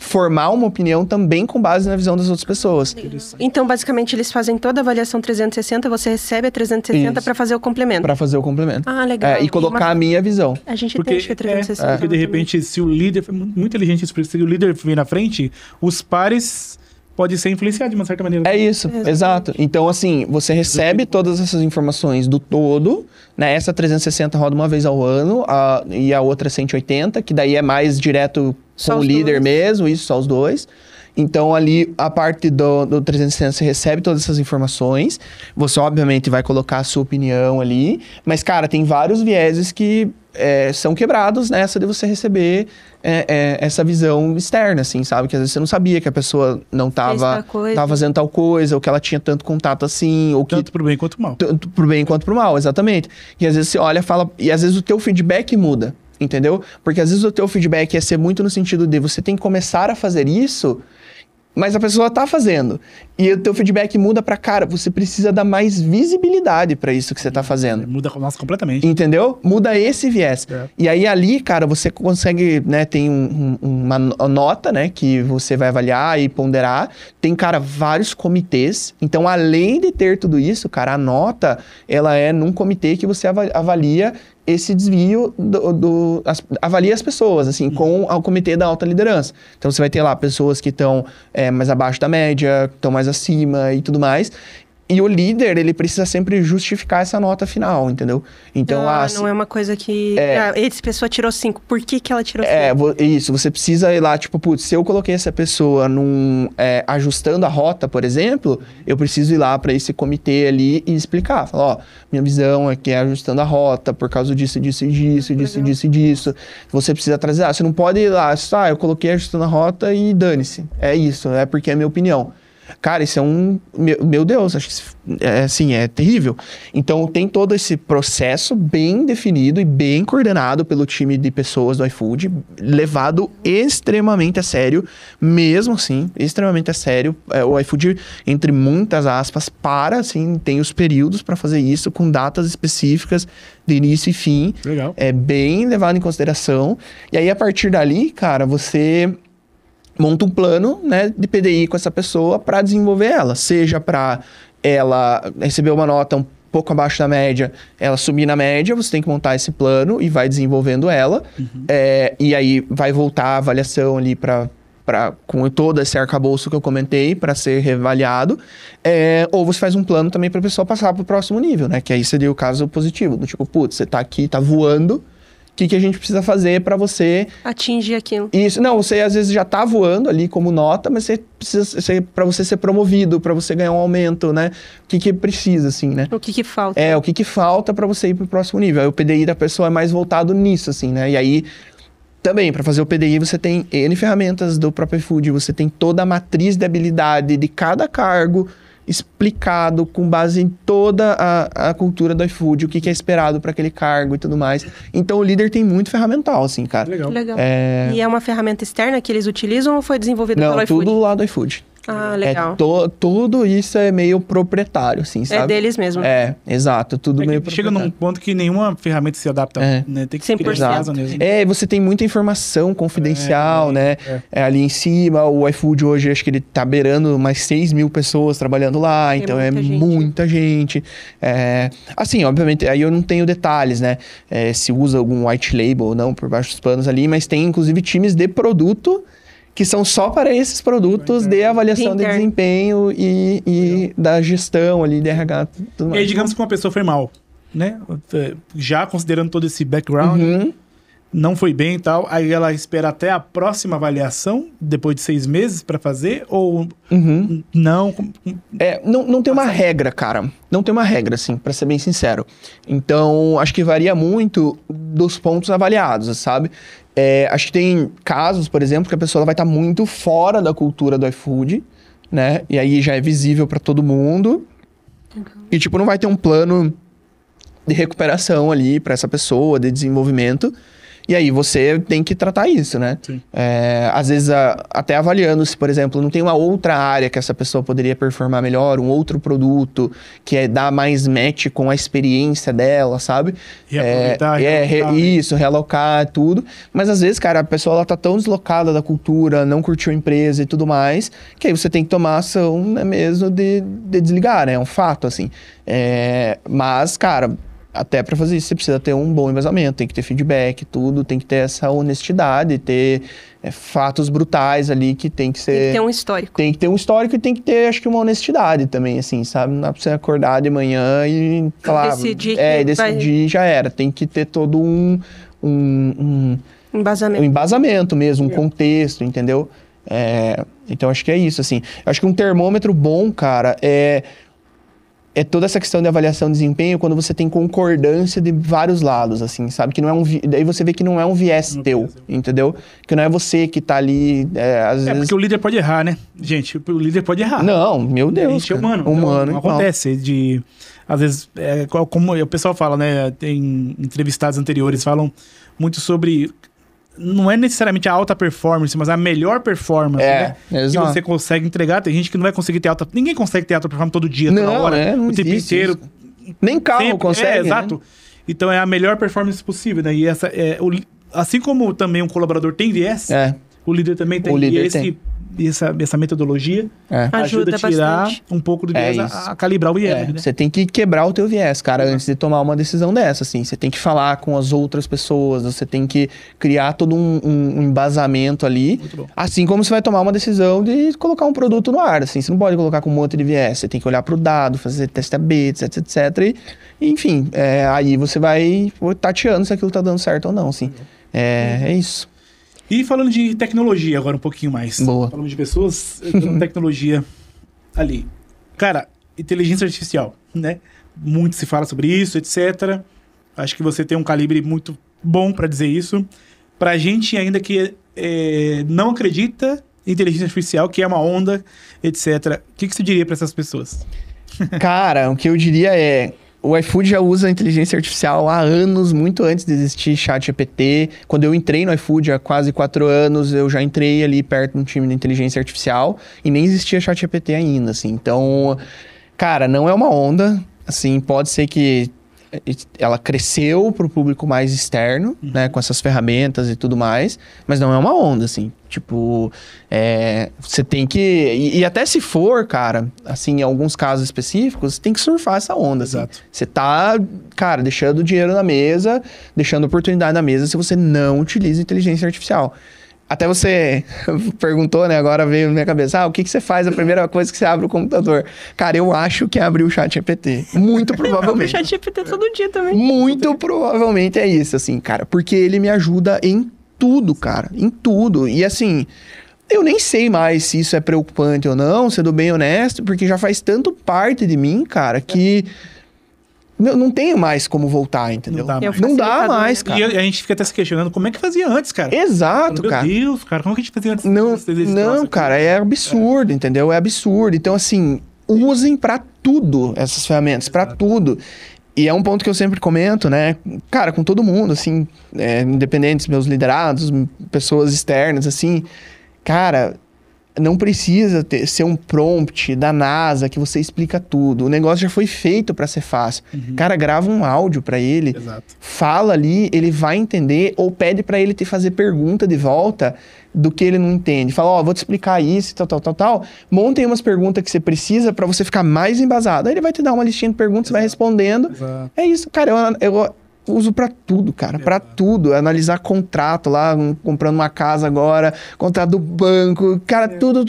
formar uma opinião também com base na visão das outras pessoas. Então, basicamente, eles fazem toda a avaliação 360, você recebe a 360 para fazer o complemento. Para fazer o complemento. Ah, legal. E colocar a minha visão. A gente tem que 360. Porque, de repente, se o líder... Foi muito inteligente isso, porque se o líder vem na frente, os pares podem ser influenciados de uma certa maneira. É isso, exato. Então, assim, você recebe todas essas informações do todo, né? Essa 360 roda uma vez ao ano, e a outra 180, que daí é mais direto com o líder mesmo, isso, só os dois. Então, ali, a parte do 360, você recebe todas essas informações. Você, obviamente, vai colocar a sua opinião ali. Mas, cara, tem vários vieses que são quebrados nessa de você receber essa visão externa, assim, sabe? Que às vezes você não sabia que a pessoa não tava fazendo tal coisa, ou que ela tinha tanto contato assim, ou que... Tanto pro bem quanto pro mal. Tanto pro bem quanto pro mal, exatamente. E às vezes você olha e fala... E às vezes o teu feedback muda, entendeu? Porque às vezes o teu feedback ia ser muito no sentido de você tem que começar a fazer isso... Mas a pessoa tá fazendo. E o teu feedback muda pra, cara, você precisa dar mais visibilidade pra isso que você tá fazendo. Muda completamente. Entendeu? Muda esse viés. E aí ali, cara, você consegue, né, tem uma nota, né, que você vai avaliar e ponderar. Tem, cara, vários comitês. Então, além de ter tudo isso, cara, a nota, ela é num comitê que você avalia esse desvio avalia as pessoas, assim, com o comitê da alta liderança. Então, você vai ter lá pessoas que estão mais abaixo da média, estão mais acima e tudo mais. E o líder, ele precisa sempre justificar essa nota final, entendeu? Então, não é uma coisa que... essa pessoa tirou 5, por que ela tirou 5? Isso, você precisa ir lá, tipo, putz, se eu coloquei essa pessoa ajustando a rota, por exemplo, eu preciso ir lá para esse comitê ali e explicar. Falar, ó, minha visão é que é ajustando a rota por causa disso, disso, disso, disso, disso e disso. Você precisa trazer, você não pode ir lá, eu coloquei ajustando a rota e dane-se. É isso, é porque é a minha opinião. Cara, isso é meu Deus, acho que assim, é terrível. Então, tem todo esse processo bem definido e bem coordenado pelo time de pessoas do iFood, levado extremamente a sério, mesmo assim, extremamente a sério. O iFood, entre muitas aspas, tem os períodos para fazer isso, com datas específicas de início e fim. Legal. É bem levado em consideração. E aí, a partir dali, cara, você... monta um plano, né, de PDI com essa pessoa para desenvolver ela. Seja para ela receber uma nota um pouco abaixo da média, ela subir na média, você tem que montar esse plano e vai desenvolvendo ela. E aí vai voltar a avaliação ali com todo esse arcabouço que eu comentei para ser reavaliado. Ou você faz um plano também para a pessoa passar para o próximo nível, né? Que aí seria o caso positivo. Do tipo, putz, você tá aqui, tá voando... O que a gente precisa fazer para você... atingir aquilo. Isso. Não, você às vezes já tá voando ali como nota, mas você precisa para você ser promovido, para você ganhar um aumento, né? O que precisa, assim, né? O que falta. O que falta para você ir pro próximo nível. Aí o PDI da pessoa é mais voltado nisso, assim, né? E aí, também, para fazer o PDI, você tem N ferramentas do próprio iFood, você tem toda a matriz de habilidade de cada cargo explicado com base em toda a cultura do iFood, o que é esperado para aquele cargo e tudo mais. Então, o líder tem muito ferramental, assim, cara. Legal. E é uma ferramenta externa que eles utilizam ou foi desenvolvida pelo iFood? Não, tudo lá do iFood. Ah, legal. Tudo isso é meio proprietário, assim, sabe? É deles mesmo. Exato, tudo meio proprietário. Chega num ponto que nenhuma ferramenta se adapta, né? Tem que ser casa mesmo. Você tem muita informação confidencial, né? Ali em cima, o iFood hoje, acho que ele tá beirando mais 6 mil pessoas trabalhando lá, então muita gente. Assim, obviamente, aí eu não tenho detalhes, né? Se usa algum white label ou não por baixo dos panos ali, mas tem, inclusive, times de produto que são só para esses produtos de avaliação de desempenho e da gestão ali, de RH, tudo mais. E aí, digamos que uma pessoa foi mal, né? Já considerando todo esse background, não foi bem e tal, aí ela espera até a próxima avaliação, depois de 6 meses para fazer, ou não? Não tem uma regra, cara. Não tem uma regra, assim, para ser bem sincero. Então, acho que varia muito dos pontos avaliados, sabe? Acho que tem casos, por exemplo, que a pessoa vai estar muito fora da cultura do iFood, né? E aí já é visível para todo mundo. E, tipo, não vai ter um plano de recuperação ali para essa pessoa, de desenvolvimento. E aí você tem que tratar isso, né? Sim. Às vezes, até avaliando se, por exemplo, não tem uma outra área que essa pessoa poderia performar melhor, um outro produto que dá mais match com a experiência dela, sabe? Reaproveitar, isso, realocar tudo. Mas às vezes, cara, a pessoa ela tá tão deslocada da cultura, não curtiu a empresa e tudo mais, que aí você tem que tomar ação, né, mesmo de desligar, né? É um fato, assim. Mas, cara... Até para fazer isso, você precisa ter um bom embasamento, tem que ter feedback, tudo, tem que ter essa honestidade, ter fatos brutais ali que tem que ser... Tem que ter um histórico. Tem que ter um histórico e tem que ter, acho que, uma honestidade também, assim, sabe? Não dá pra você acordar de manhã e falar... decidir já era. Tem que ter todo um embasamento. Um embasamento mesmo, um contexto, entendeu? Então, acho que é isso, assim. Acho que um termômetro bom, cara, é toda essa questão de avaliação de desempenho quando você tem concordância de vários lados, assim, sabe? Que não é daí você vê que não é um viés teu, entendeu? Que não é você que tá ali, às vezes... porque o líder pode errar, né? Gente, o líder pode errar. Não, meu Deus, a gente é humano. Humano, não acontece de... Às vezes, como o pessoal fala, né? Tem entrevistados anteriores, falam muito sobre... Não é necessariamente a alta performance, mas a melhor performance, né? Exato. Que você consegue entregar. Tem gente que não vai conseguir ter alta... Ninguém consegue ter alta performance todo dia, toda hora, não o tempo inteiro. Isso. Nem carro consegue, exato. Né? Então, é a melhor performance possível, né? E assim como também um colaborador tem viés, o líder também tem. Essa metodologia ajuda a tirar bastante. Um pouco do viés a calibrar o viés. Né? Você tem que quebrar o teu viés, cara, antes de tomar uma decisão dessa, assim. Você tem que falar com as outras pessoas, você tem que criar todo um embasamento ali. Assim como você vai tomar uma decisão de colocar um produto no ar, assim. Você não pode colocar com um monte de viés. Você tem que olhar pro dado, fazer teste AB, etc. E enfim, aí você vai tateando se aquilo tá dando certo ou não, assim. É isso. E falando de tecnologia agora um pouquinho mais. Boa. Falando de pessoas, tecnologia ali. Cara, inteligência artificial, né? Muito se fala sobre isso, etc. Acho que você tem um calibre muito bom para dizer isso. Pra gente ainda que não acredita em inteligência artificial, que é uma onda, etc. O que você diria para essas pessoas? Cara, o que eu diria é... O iFood já usa inteligência artificial há anos, muito antes de existir ChatGPT. Quando eu entrei no iFood há quase 4 anos, eu já entrei ali perto de um time de inteligência artificial e nem existia ChatGPT ainda, assim. Então, cara, não é uma onda, assim, pode ser que ela cresceu para o público mais externo, né, com essas ferramentas e tudo mais, mas não é uma onda, assim, tipo, você tem que, e até se for, cara, assim, em alguns casos específicos, você tem que surfar essa onda, assim. Você tá, cara, deixando dinheiro na mesa, deixando oportunidade na mesa se você não utiliza inteligência artificial. Até você perguntou, né? Agora veio na minha cabeça. O que você faz a primeira coisa que você abre o computador? Cara, eu acho que é abrir o ChatGPT. Muito provavelmente. Eu abro o ChatGPT todo dia também. Muito provavelmente é isso, assim, cara. Porque ele me ajuda em tudo, cara. Em tudo. E assim, eu nem sei mais se isso é preocupante ou não, sendo bem honesto, porque já faz tanto parte de mim, cara, que... Não tenho mais como voltar, entendeu? Não dá mais, cara. E a gente fica até se questionando como é que fazia antes, cara. Exato, cara. Meu Deus, cara, como é que a gente fazia antes? Não, cara, é absurdo, entendeu? É absurdo. Então, assim, usem pra tudo essas ferramentas, pra tudo. E é um ponto que eu sempre comento, né? Cara, com todo mundo, assim, independentes, meus liderados, pessoas externas, assim, cara... Não precisa ser um prompt da NASA que você explica tudo. O negócio já foi feito para ser fácil. Cara, grava um áudio para ele, fala ali, ele vai entender, ou pede para ele te fazer pergunta de volta do que ele não entende. Fala, vou te explicar isso, tal. Montem umas perguntas que você precisa para você ficar mais embasado. Aí ele vai te dar uma listinha de perguntas, você vai respondendo. É isso, cara, eu uso pra tudo, cara, pra tudo. Analisar contrato lá, comprando uma casa agora, contrato do banco, cara, tudo.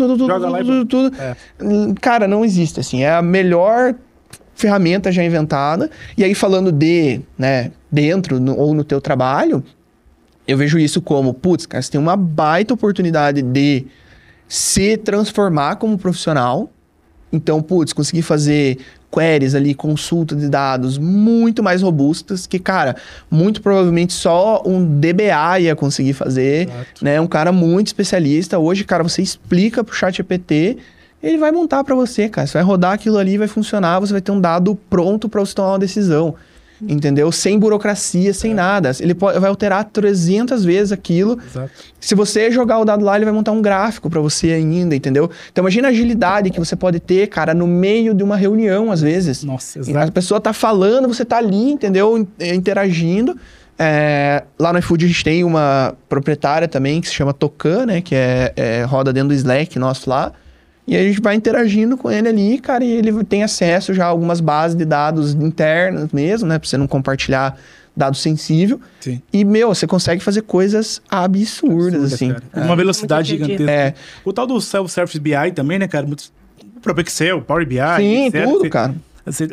Cara, não existe, assim, é a melhor ferramenta já inventada. E aí, falando de, né, dentro ou no teu trabalho, eu vejo isso como, putz, cara, você tem uma baita oportunidade de se transformar como profissional. Então, putz, conseguir fazer queries ali, consulta de dados muito mais robustas que, cara, muito provavelmente só um DBA ia conseguir fazer, né? Um cara muito especialista. Hoje, cara, você explica pro ChatGPT, ele vai montar para você, cara. Você vai rodar aquilo ali, vai funcionar, você vai ter um dado pronto para você tomar uma decisão. Entendeu? Sem burocracia, sem nada. Ele vai alterar 300 vezes aquilo. Exato. Se você jogar o dado lá, ele vai montar um gráfico para você ainda, entendeu? Então, imagina a agilidade que você pode ter, cara, no meio de uma reunião, às vezes. Nossa, exato. A pessoa tá falando, você tá ali, entendeu? Interagindo. Lá no iFood a gente tem uma proprietária também que se chama Tocan, né? Que roda dentro do Slack nosso lá. E a gente vai interagindo com ele ali, cara, e ele tem acesso já a algumas bases de dados internas mesmo, né? Pra você não compartilhar dado sensível. Sim. E, você consegue fazer coisas absurdas, assim. Uma velocidade gigantesca. O tal do Self-Service BI também, né, cara? O próprio Excel, Power BI, sim, etc. tudo, cara. Você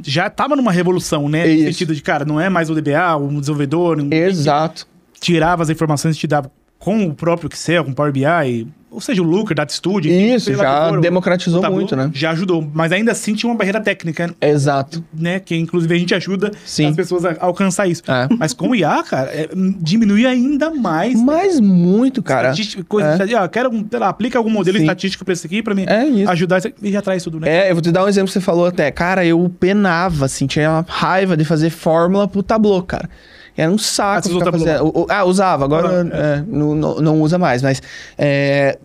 já tava numa revolução, né? No sentido de, cara, não é mais o DBA, o desenvolvedor. Exato. Tirava as informações e te dava com o próprio Excel, com o Power BI, ou seja, o Looker, Data Studio. Isso, já democratizou muito, né? Já ajudou, mas ainda assim tinha uma barreira técnica. Exato. Né? Que inclusive a gente ajuda as pessoas a alcançar isso. Mas com o IA, cara, diminui ainda mais. Mas muito, cara. Aplica algum modelo estatístico pra isso aqui, pra me ajudar e já traz tudo, né? Eu vou te dar um exemplo que você falou até. Cara, eu penava, assim, tinha uma raiva de fazer fórmula pro Tableau, cara. Era um saco ficar fazendo. Usava, agora não usa mais, mas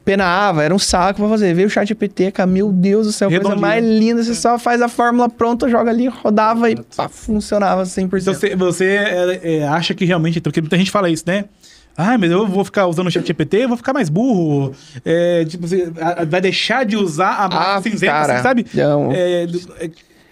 penava, era um saco pra fazer. Veio o ChatGPT, cara, meu Deus do céu, coisa mais linda, você só faz a fórmula pronta, joga ali, rodava e funcionava 100%. Então você acha que realmente, porque muita gente fala isso, né? Mas eu vou ficar usando o ChatGPT, eu vou ficar mais burro. Você vai deixar de usar a massa cinzenta, cara, assim, sabe? Não.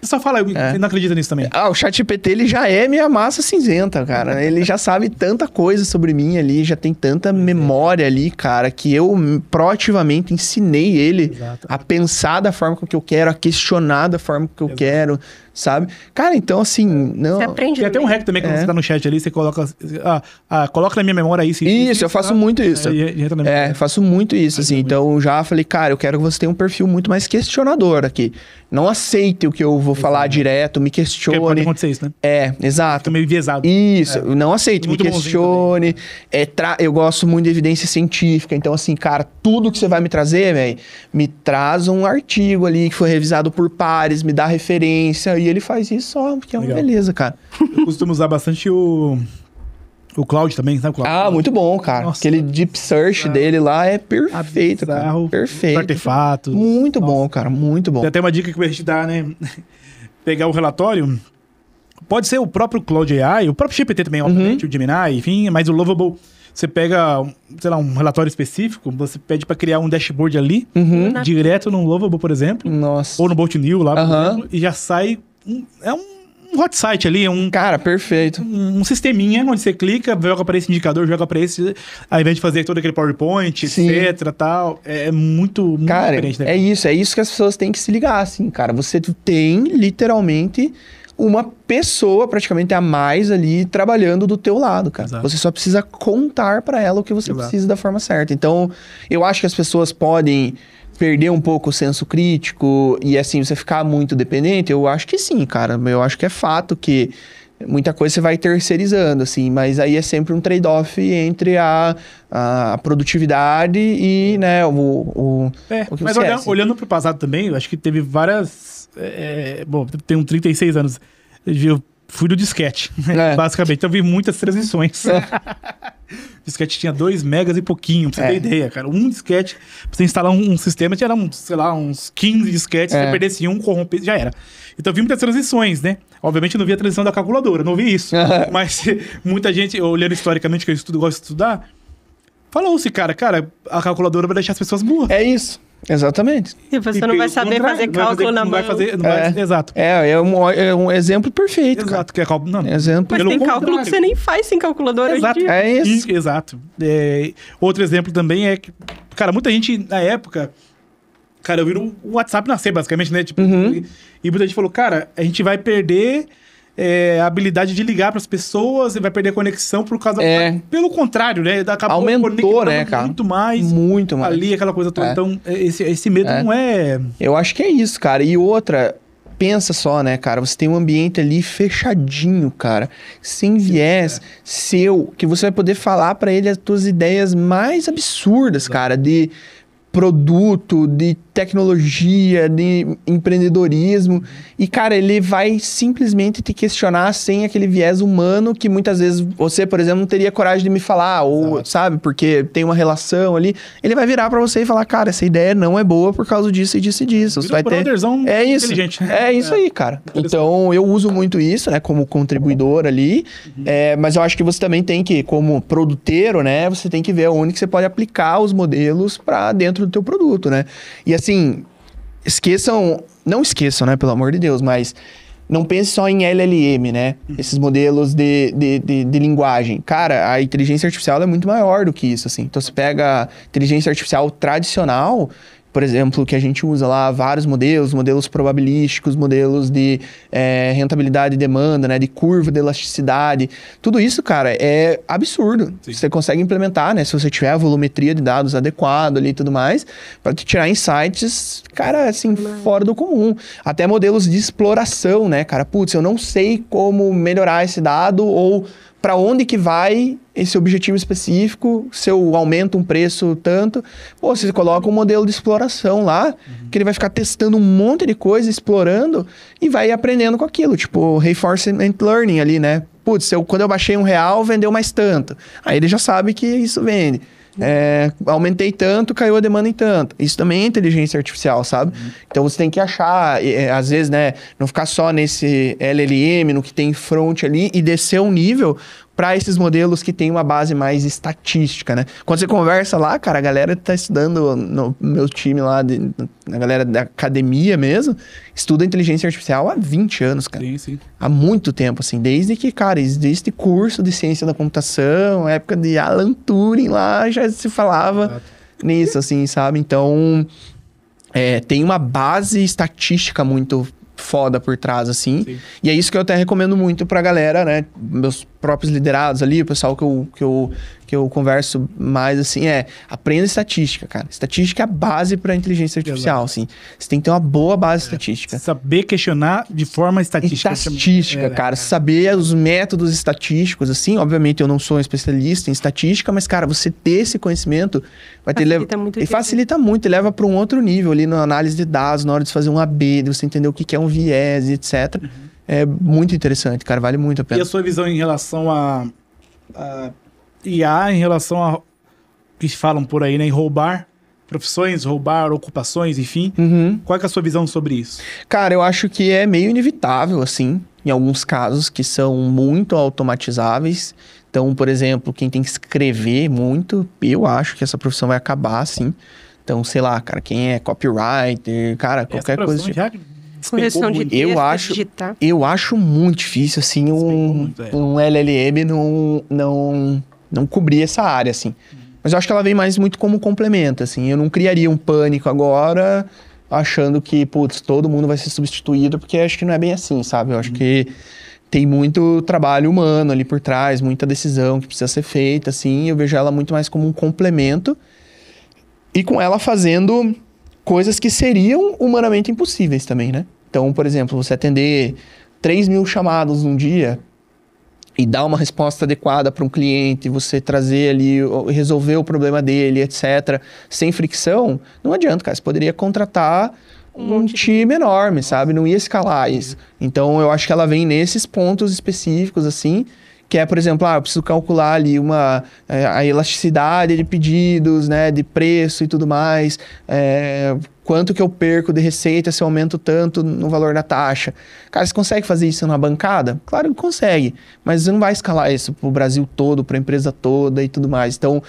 Só fala, eu não acredito nisso também. O ChatGPT, ele já é minha massa cinzenta, cara. Ele já sabe tanta coisa sobre mim ali, já tem tanta memória ali, cara, que eu proativamente ensinei ele a pensar da forma que eu quero, a questionar da forma que eu quero, sabe? Cara, então assim, não... Você aprende. Tem até um hack também, quando você tá no chat ali, você coloca... coloca na minha memória isso. Isso, eu faço muito isso. Faço muito isso, assim. Então, já falei, cara, eu quero que você tenha um perfil muito mais questionador aqui. Não aceite o que eu vou falar direto, me questione. Porque pode acontecer isso, né? Exato. Fica meio enviesado. Isso, não aceite, me questione. Eu gosto muito de evidência científica. Então, assim, cara, tudo que você vai me trazer, velho, me traz um artigo ali que foi revisado por pares, me dá referência. E ele faz isso só, porque é uma beleza, cara. Eu costumo usar bastante o Cloud também, sabe? Muito bom, cara. Nossa, aquele Deep Search dele lá é perfeito, cara. Perfeito. Artefatos. Muito bom, cara. Muito bom. Tem até uma dica que eu vou te dar, né? Pegar o relatório. Pode ser o próprio Cloud AI, o próprio GPT também, obviamente, o Gemini, enfim, mas o Lovable. Você pega, sei lá, um relatório específico, você pede pra criar um dashboard ali, direto no Lovable, por exemplo. Nossa. Ou no Bolt New lá, por exemplo, e já sai... um hot site ali, cara, perfeito. Um sisteminha onde você clica, joga para esse indicador, joga para esse, ao invés de fazer todo aquele PowerPoint, etc, tal. É muito cara, diferente. Né? É isso que as pessoas têm que se ligar, assim, cara. Você tem, literalmente, uma pessoa praticamente a mais ali trabalhando do teu lado, cara. Exato. Você só precisa contar para ela o que você precisa da forma certa. Então, eu acho que as pessoas podem perder um pouco o senso crítico e, assim, você ficar muito dependente. Eu acho que sim, cara. Eu acho que é fato que muita coisa você vai terceirizando, assim, mas aí é sempre um trade-off entre a produtividade e, né, o que mas você olhando pro passado também, eu acho que teve várias... bom, tenho 36 anos. Eu fui do disquete, basicamente. Então eu vi muitas transições. O disquete tinha 2 megas e pouquinho, pra você ter ideia, cara. Um disquete, pra você instalar um sistema, tinha, sei lá, uns 15 disquetes. Se você perdesse um, corrompesse, já era. Então eu vi muitas transições, né? Obviamente eu não vi a transição da calculadora, não vi isso. Mas muita gente, olhando historicamente, que eu gosto de estudar, falou-se, cara, a calculadora vai deixar as pessoas burras. É isso. Exatamente. E você não vai saber fazer cálculo na mão. Exato. É um exemplo perfeito. Exato. Que é cálculo. Não, exemplo. Mas tem cálculo que você nem faz sem calculadora hoje em dia. É isso. Exato. Outro exemplo também é que, cara, muita gente na época, cara, eu vi o WhatsApp nascer basicamente, né? Tipo, e muita gente falou, cara, a gente vai perder a habilidade de ligar para as pessoas e vai perder a conexão por causa... Pelo contrário, né? Acabou aumentou, né, cara? Muito mais. Ali, aquela coisa toda. Então, esse medo não é... Eu acho que é isso, cara. E outra, pensa só, né, cara? Você tem um ambiente ali fechadinho, cara. Sem viés, seu. Que você vai poder falar pra ele as tuas ideias mais absurdas, cara. De produto, de tecnologia, de empreendedorismo. E, cara, ele vai simplesmente te questionar sem aquele viés humano que muitas vezes você, por exemplo, não teria coragem de me falar, ou, sabe, porque tem uma relação ali. Ele vai virar pra você e falar, cara, essa ideia não é boa por causa disso e disso e disso. Você vai ter... É isso. Inteligente. É isso aí, cara. Então, eu uso muito isso, né, como contribuidor ali. Mas eu acho que você também tem que, como produteiro, né, você tem que ver onde que você pode aplicar os modelos pra dentro do teu produto, né? E assim, não esqueçam, né, pelo amor de Deus, mas não pense só em LLM, né? Esses modelos de linguagem. Cara, a inteligência artificial é muito maior do que isso, assim. Então, você pega a inteligência artificial tradicional, por exemplo, que a gente usa lá vários modelos probabilísticos, modelos de rentabilidade e demanda, né? De curva de elasticidade. Tudo isso, cara, é absurdo. Sim. Você consegue implementar, né? Se você tiver a volumetria de dados adequada ali e tudo mais, para te tirar insights, cara, assim, fora do comum. Até modelos de exploração, né, cara? Putz, eu não sei como melhorar esse dado ou para onde que vai esse objetivo específico, se eu aumento um preço tanto, pô, você coloca um modelo de exploração lá, que ele vai ficar testando um monte de coisa, explorando, e vai aprendendo com aquilo, tipo, reinforcement learning ali, né? Putz, quando eu baixei R$1, vendeu mais tanto. Aí ele já sabe que isso vende. Aumentei tanto, caiu a demanda em tanto. Isso também é inteligência artificial, sabe? Então você tem que achar, às vezes, né, não ficar só nesse LLM, no que tem front ali, e descer um nível para esses modelos que tem uma base mais estatística, né? Quando você conversa lá, cara, a galera tá estudando no meu time lá, a galera da academia mesmo, estuda inteligência artificial há 20 anos, cara. Sim. Há muito tempo, assim, desde que, cara, existe curso de ciência da computação, época de Alan Turing lá, já se falava nisso, assim, sabe? Então, tem uma base estatística muito foda por trás, assim. Sim. E é isso que eu até recomendo muito pra galera, né? Meus próprios liderados ali, o pessoal que eu converso mais, assim, aprenda estatística, cara. Estatística é a base pra inteligência artificial, assim. Você tem que ter uma boa base estatística. Saber questionar de forma estatística. Estatística, cara. Saber os métodos estatísticos, assim. Obviamente, eu não sou um especialista em estatística, mas, cara, você ter esse conhecimento vai facilita muito e leva pra um outro nível ali na análise de dados, na hora de fazer um AB, de você entender o que é um viés, etc. É muito interessante, cara. Vale muito a pena. E a sua visão em relação a IA, em relação a que falam por aí, né? Em roubar profissões, roubar ocupações, enfim. Qual é a sua visão sobre isso? Cara, eu acho que é meio inevitável, assim, em alguns casos que são muito automatizáveis. Então, por exemplo, quem tem que escrever muito, eu acho que essa profissão vai acabar, assim. Então, sei lá, cara, quem é copywriter, cara, qualquer coisa. Correção de texto, digitar. Eu acho muito difícil, assim, um LLM não cobrir essa área, assim. Mas eu acho que ela vem mais muito como complemento, assim. Eu não criaria um pânico agora, achando que, putz, todo mundo vai ser substituído, porque acho que não é bem assim, sabe? Eu acho que tem muito trabalho humano ali por trás, muita decisão que precisa ser feita, assim. Eu vejo ela muito mais como um complemento e com ela fazendo coisas que seriam humanamente impossíveis também, né? Então, por exemplo, você atender 3.000 chamados num dia e dar uma resposta adequada para um cliente, você trazer ali, resolver o problema dele, etc., sem fricção, não adianta, cara. Você poderia contratar um time enorme, sabe? Não ia escalar isso. Então, eu acho que ela vem nesses pontos específicos, assim, que é, por exemplo, eu preciso calcular ali a elasticidade de pedidos, né, de preço e tudo mais, quanto que eu perco de receita se eu aumento tanto no valor da taxa. Cara, você consegue fazer isso na bancada? Claro que consegue, mas você não vai escalar isso para o Brasil todo, para a empresa toda e tudo mais. Então,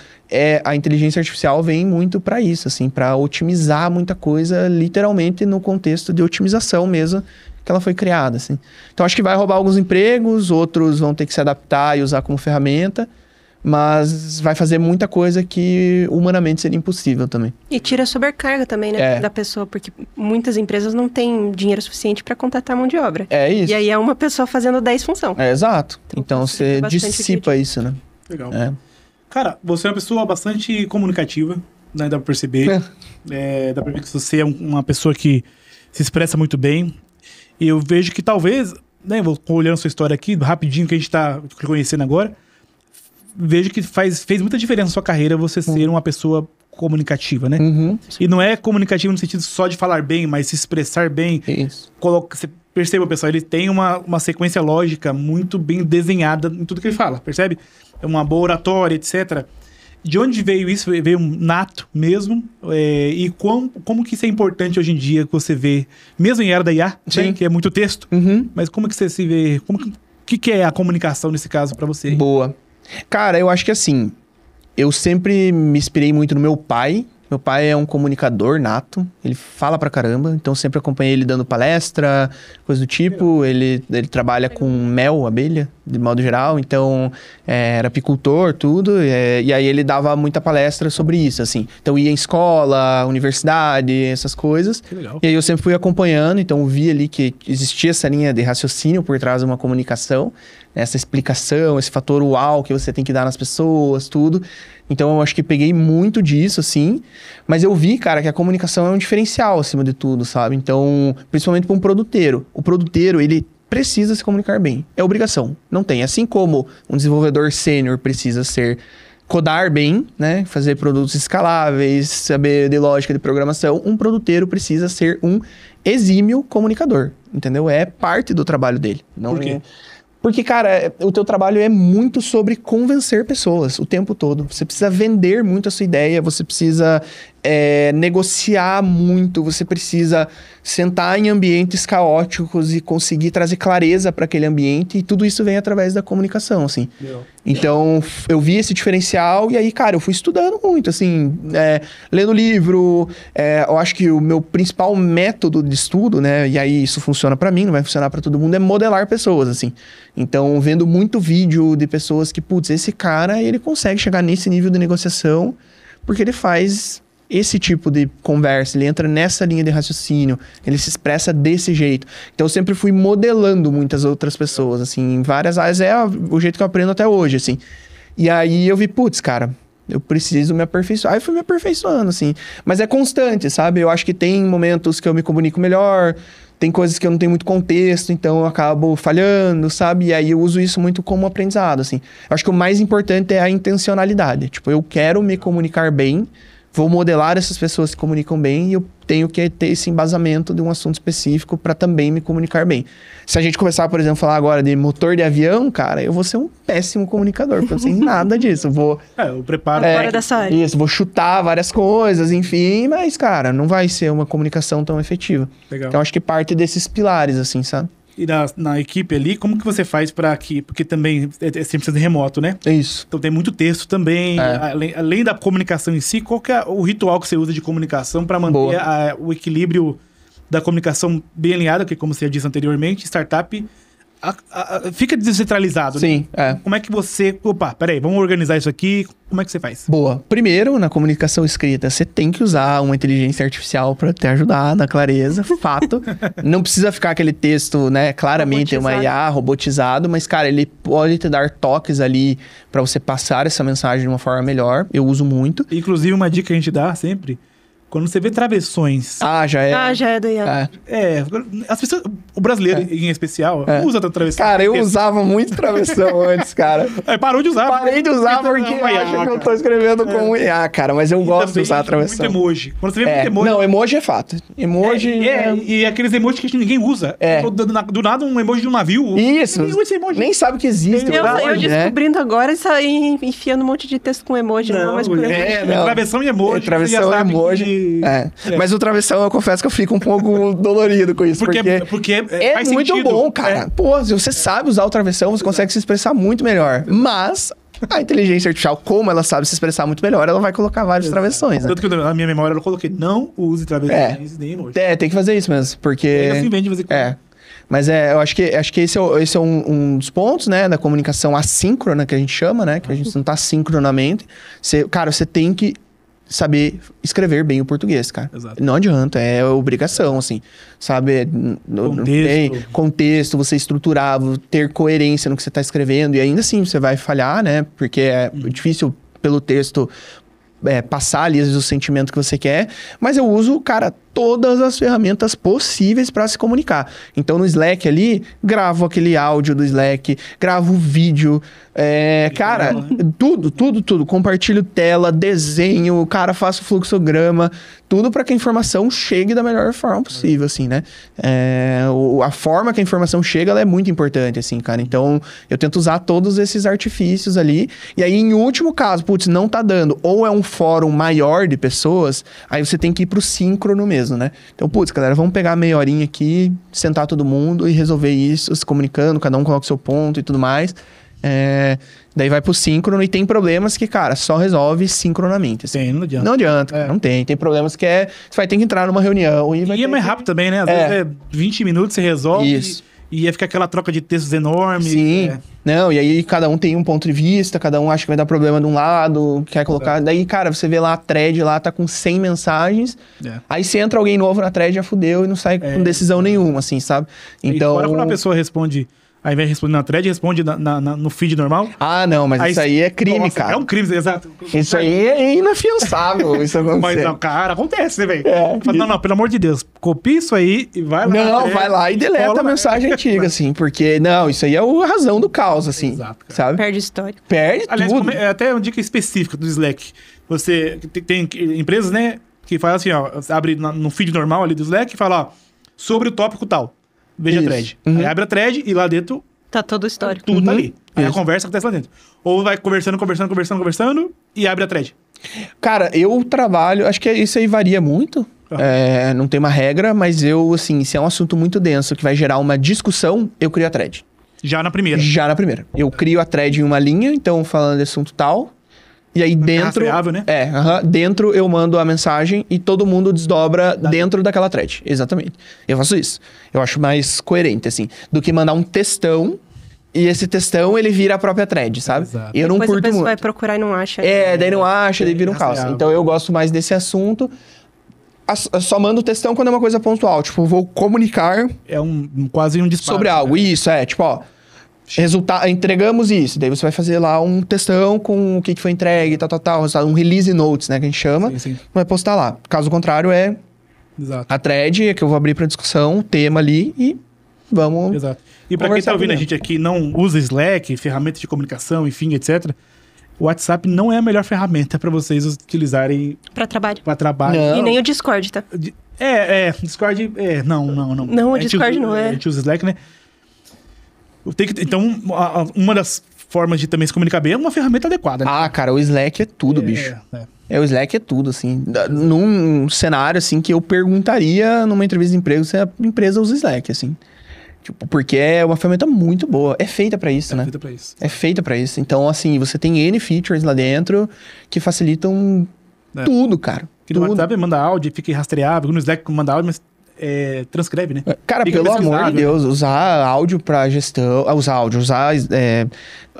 a inteligência artificial vem muito para isso, assim, para otimizar muita coisa, literalmente no contexto de otimização mesmo, que ela foi criada, assim. Então, acho que vai roubar alguns empregos, outros vão ter que se adaptar e usar como ferramenta, mas vai fazer muita coisa que humanamente seria impossível também. E tira a sobrecarga também, né, da pessoa, porque muitas empresas não têm dinheiro suficiente para contratar mão de obra. É isso. E aí é uma pessoa fazendo 10 funções. Exato. Então você dissipa isso, né? Legal. Cara, você é uma pessoa bastante comunicativa, né? Dá pra perceber. Dá pra ver que você é uma pessoa que se expressa muito bem. E eu vejo que talvez, né, vou olhando sua história aqui, rapidinho, que a gente tá conhecendo agora, vejo que fez muita diferença na sua carreira você ser uma pessoa comunicativa, né? E não é comunicativo no sentido só de falar bem, mas se expressar bem. Isso. Você perceba, pessoal, ele tem uma sequência lógica muito bem desenhada em tudo que ele fala, percebe? É uma boa oratória, etc. De onde veio isso? Veio nato mesmo? E como que isso é importante hoje em dia que você vê, mesmo em era da IA, né, que é muito texto, mas como que você se vê, que é a comunicação nesse caso pra você? Boa. Cara, eu acho que assim, eu sempre me inspirei muito no meu pai. Meu pai é um comunicador nato, ele fala pra caramba, então sempre acompanhei ele dando palestra, coisa do tipo. Ele trabalha com mel, abelha, de modo geral, então era apicultor, tudo, e aí ele dava muita palestra sobre isso, assim. Então ia em escola, universidade, essas coisas. Que legal. E aí eu sempre fui acompanhando, então eu vi ali que existia essa linha de raciocínio por trás de uma comunicação, essa explicação, esse fator uau que você tem que dar nas pessoas, tudo. Então eu acho que peguei muito disso, assim. Mas eu vi, cara, que a comunicação é um diferencial acima de tudo, sabe? Então, principalmente para um produteiro. O produteiro, ele precisa se comunicar bem. É obrigação. Não tem. Assim como um desenvolvedor sênior precisa codar bem, né? Fazer produtos escaláveis, saber de lógica de programação. Um produteiro precisa ser um exímio comunicador, entendeu? É parte do trabalho dele. Não Por quê? Porque, cara, o teu trabalho é muito sobre convencer pessoas o tempo todo. Você precisa vender muito a sua ideia, você precisa negociar muito, você precisa sentar em ambientes caóticos e conseguir trazer clareza para aquele ambiente, e tudo isso vem através da comunicação, assim. Então, eu vi esse diferencial e aí, cara, eu fui estudando muito, assim, lendo livro. Eu acho que o meu principal método de estudo, né, e aí isso funciona para mim, não vai funcionar para todo mundo, é modelar pessoas, assim. Então, vendo muito vídeo de pessoas que, putz, esse cara, ele consegue chegar nesse nível de negociação porque ele faz esse tipo de conversa, ele entra nessa linha de raciocínio, ele se expressa desse jeito. Então eu sempre fui modelando muitas outras pessoas, assim, em várias áreas, o jeito que eu aprendo até hoje, assim. E aí eu vi, putz, cara, eu preciso me aperfeiçoar. Aí fui me aperfeiçoando, assim. Mas é constante, sabe? Eu acho que tem momentos que eu me comunico melhor, tem coisas que eu não tenho muito contexto, então eu acabo falhando, sabe? E aí eu uso isso muito como aprendizado, assim. Eu acho que o mais importante é a intencionalidade. Tipo, eu quero me comunicar bem, vou modelar essas pessoas que comunicam bem e eu tenho que ter esse embasamento de um assunto específico para também me comunicar bem. Se a gente começar, por exemplo, a falar agora de motor de avião, cara, eu vou ser um péssimo comunicador, porque eu não sei nada disso. Eu vou... eu preparo. Fora dessa área. Isso, vou chutar várias coisas, enfim, mas, cara, não vai ser uma comunicação tão efetiva. Legal. Então, acho que parte desses pilares, assim, sabe? E na equipe ali, como que você faz para que... Porque também é sempre sendo remoto, né? É isso. Então tem muito texto também. Além da comunicação em si, qual que é o ritual que você usa de comunicação para manter o equilíbrio da comunicação bem alinhada? Porque, como você disse anteriormente, startup fica descentralizado, Sim, né? Como é que você... Opa, peraí, vamos organizar isso aqui. Como é que você faz? Boa. Primeiro, na comunicação escrita, você tem que usar uma inteligência artificial para te ajudar na clareza, fato. Não precisa ficar aquele texto, né, claramente uma IA robotizado, mas, cara, ele pode te dar toques ali para você passar essa mensagem de uma forma melhor. Eu uso muito. Inclusive, uma dica que a gente dá sempre... Quando você vê travessões... Já é do IA. As pessoas... O brasileiro, em especial, não usa tanto travessão. Cara, eu usava muito travessão antes, cara. Parou de usar. Parei de usar porque acho que eu tô escrevendo com IA, cara. Mas eu gosto de usar travessão. Muito emoji. Quando você vê muito emoji... Não, emoji é fato. Emoji... E aqueles emojis que ninguém usa. Do nada, um emoji de um navio. Isso. Ninguém usa esse emoji. Nem sabe que existe. Eu descobrindo agora e saí enfiando um monte de texto com emoji. Não, travessão e emoji. Travessão e emoji. Mas o travessão, eu confesso que eu fico um pouco dolorido com isso. Porque é muito sentido. bom, cara. Pô, se você sabe usar o travessão, você consegue se expressar muito melhor. Mas a inteligência artificial, como ela sabe se expressar muito melhor, ela vai colocar vários travessões, né? Tanto que na minha memória eu coloquei, não use travessões nem emoji. Tem que fazer isso mesmo, porque... assim vem de vez em quando. Mas eu acho que esse é um dos pontos, né, da comunicação assíncrona, que a gente chama, né? Que a gente não tá sincronamente. Você tem que saber escrever bem o português, cara. Exato. Não adianta, é obrigação, assim, sabe? Tem contexto, você estruturar, ter coerência no que você está escrevendo, e ainda assim você vai falhar, né? Porque é difícil pelo texto passar ali, às vezes, o sentimento que você quer, mas eu uso, cara, todas as ferramentas possíveis para se comunicar. Então, no Slack ali, gravo aquele áudio do Slack, gravo vídeo, cara, tudo. Compartilho tela, desenho, cara, faço fluxograma, tudo para que a informação chegue da melhor forma possível, assim, né? A forma que a informação chega, ela é muito importante, assim, cara. Então, eu tento usar todos esses artifícios ali. E aí, em último caso, putz, não tá dando, ou é um fórum maior de pessoas, aí você tem que ir pro síncrono mesmo, né? Então, putz, galera, vamos pegar meia horinha aqui, sentar todo mundo e resolver isso, se comunicando, cada um coloca o seu ponto e tudo mais. Daí vai pro síncrono e tem problemas que, cara, só resolve sincronamente. Assim. Não adianta. Não adianta, não tem. Tem problemas que você vai ter que entrar numa reunião e vai é mais rápido também, né? Às vezes 20 minutos você resolve. Isso. E ia ficar aquela troca de textos enorme. Sim. Não, e aí cada um tem um ponto de vista, cada um acha que vai dar problema de um lado, quer colocar... Daí, cara, você vê lá a thread lá, tá com 100 mensagens, aí se entra alguém novo na thread, já fudeu e não sai com decisão nenhuma, assim, sabe? Então... E fora quando a pessoa responde... Ao invés de responder na thread, responde no feed normal. Ah, não, mas isso aí é crime, cara. É um crime, exato. Isso aí é inafiançável, isso acontecer. Mas não, cara, acontece, velho. Não, pelo amor de Deus, copia isso aí e vai lá. Não, vai lá e deleta a mensagem antiga, assim, porque, não, isso aí é a razão do caos, assim, exato, sabe? Perde história. Perde tudo. É até uma dica específica do Slack. Você tem empresas, né, que faz assim, ó, abre no feed normal ali do Slack e fala, ó, sobre o tópico tal. Veja a thread. Aí abre a thread e lá dentro... Tá todo o histórico. Tudo tá ali. Aí a conversa acontece lá dentro. Ou vai conversando e abre a thread. Cara, eu trabalho... Acho que isso aí varia muito. Não tem uma regra, mas eu, assim, se é um assunto muito denso que vai gerar uma discussão, eu crio a thread. Já na primeira. Eu crio a thread em uma linha, então falando de assunto tal... E aí dentro... Rastreável, né? Dentro eu mando a mensagem e todo mundo desdobra dentro daquela thread. Exatamente. Eu faço isso. Eu acho mais coerente, assim, do que mandar um textão e esse textão ele vira a própria thread, sabe? Exato. Eu não curto muito. Depois a pessoa vai procurar e não acha. Daí não acha, daí vira um caos. Então eu gosto mais desse assunto. Só mando o textão quando é uma coisa pontual. Tipo, vou comunicar... É quase um disparo. Sobre algo. Isso, tipo, ó... entregamos isso, daí você vai fazer lá um textão com o que foi entregue, tal, um release notes, né, que a gente chama, sim. vai postar lá. Caso contrário Exato. A thread que eu vou abrir para discussão, o tema ali e vamos... Exato. E para quem tá ouvindo a gente aqui não usa Slack, ferramenta de comunicação, enfim, etc., o WhatsApp não é a melhor ferramenta para vocês utilizarem... Para trabalho. Para trabalho. Não. E nem o Discord, tá? Discord... Não. Não, o Discord não é. A gente usa Slack, né? Então, uma das formas de também se comunicar bem é uma ferramenta adequada. Né? Ah, cara, o Slack é tudo, bicho. O Slack é tudo, assim. Num cenário, assim, que eu perguntaria numa entrevista de emprego se a empresa usa Slack, assim. Tipo, porque é uma ferramenta muito boa. É feita pra isso, né? É feita pra isso. Então, assim, você tem N features lá dentro que facilitam tudo, cara. Que no WhatsApp manda áudio, fica rastreável. No Slack manda áudio, mas... transcreve, né? Cara, pelo amor de Deus, usar áudio pra gestão... usar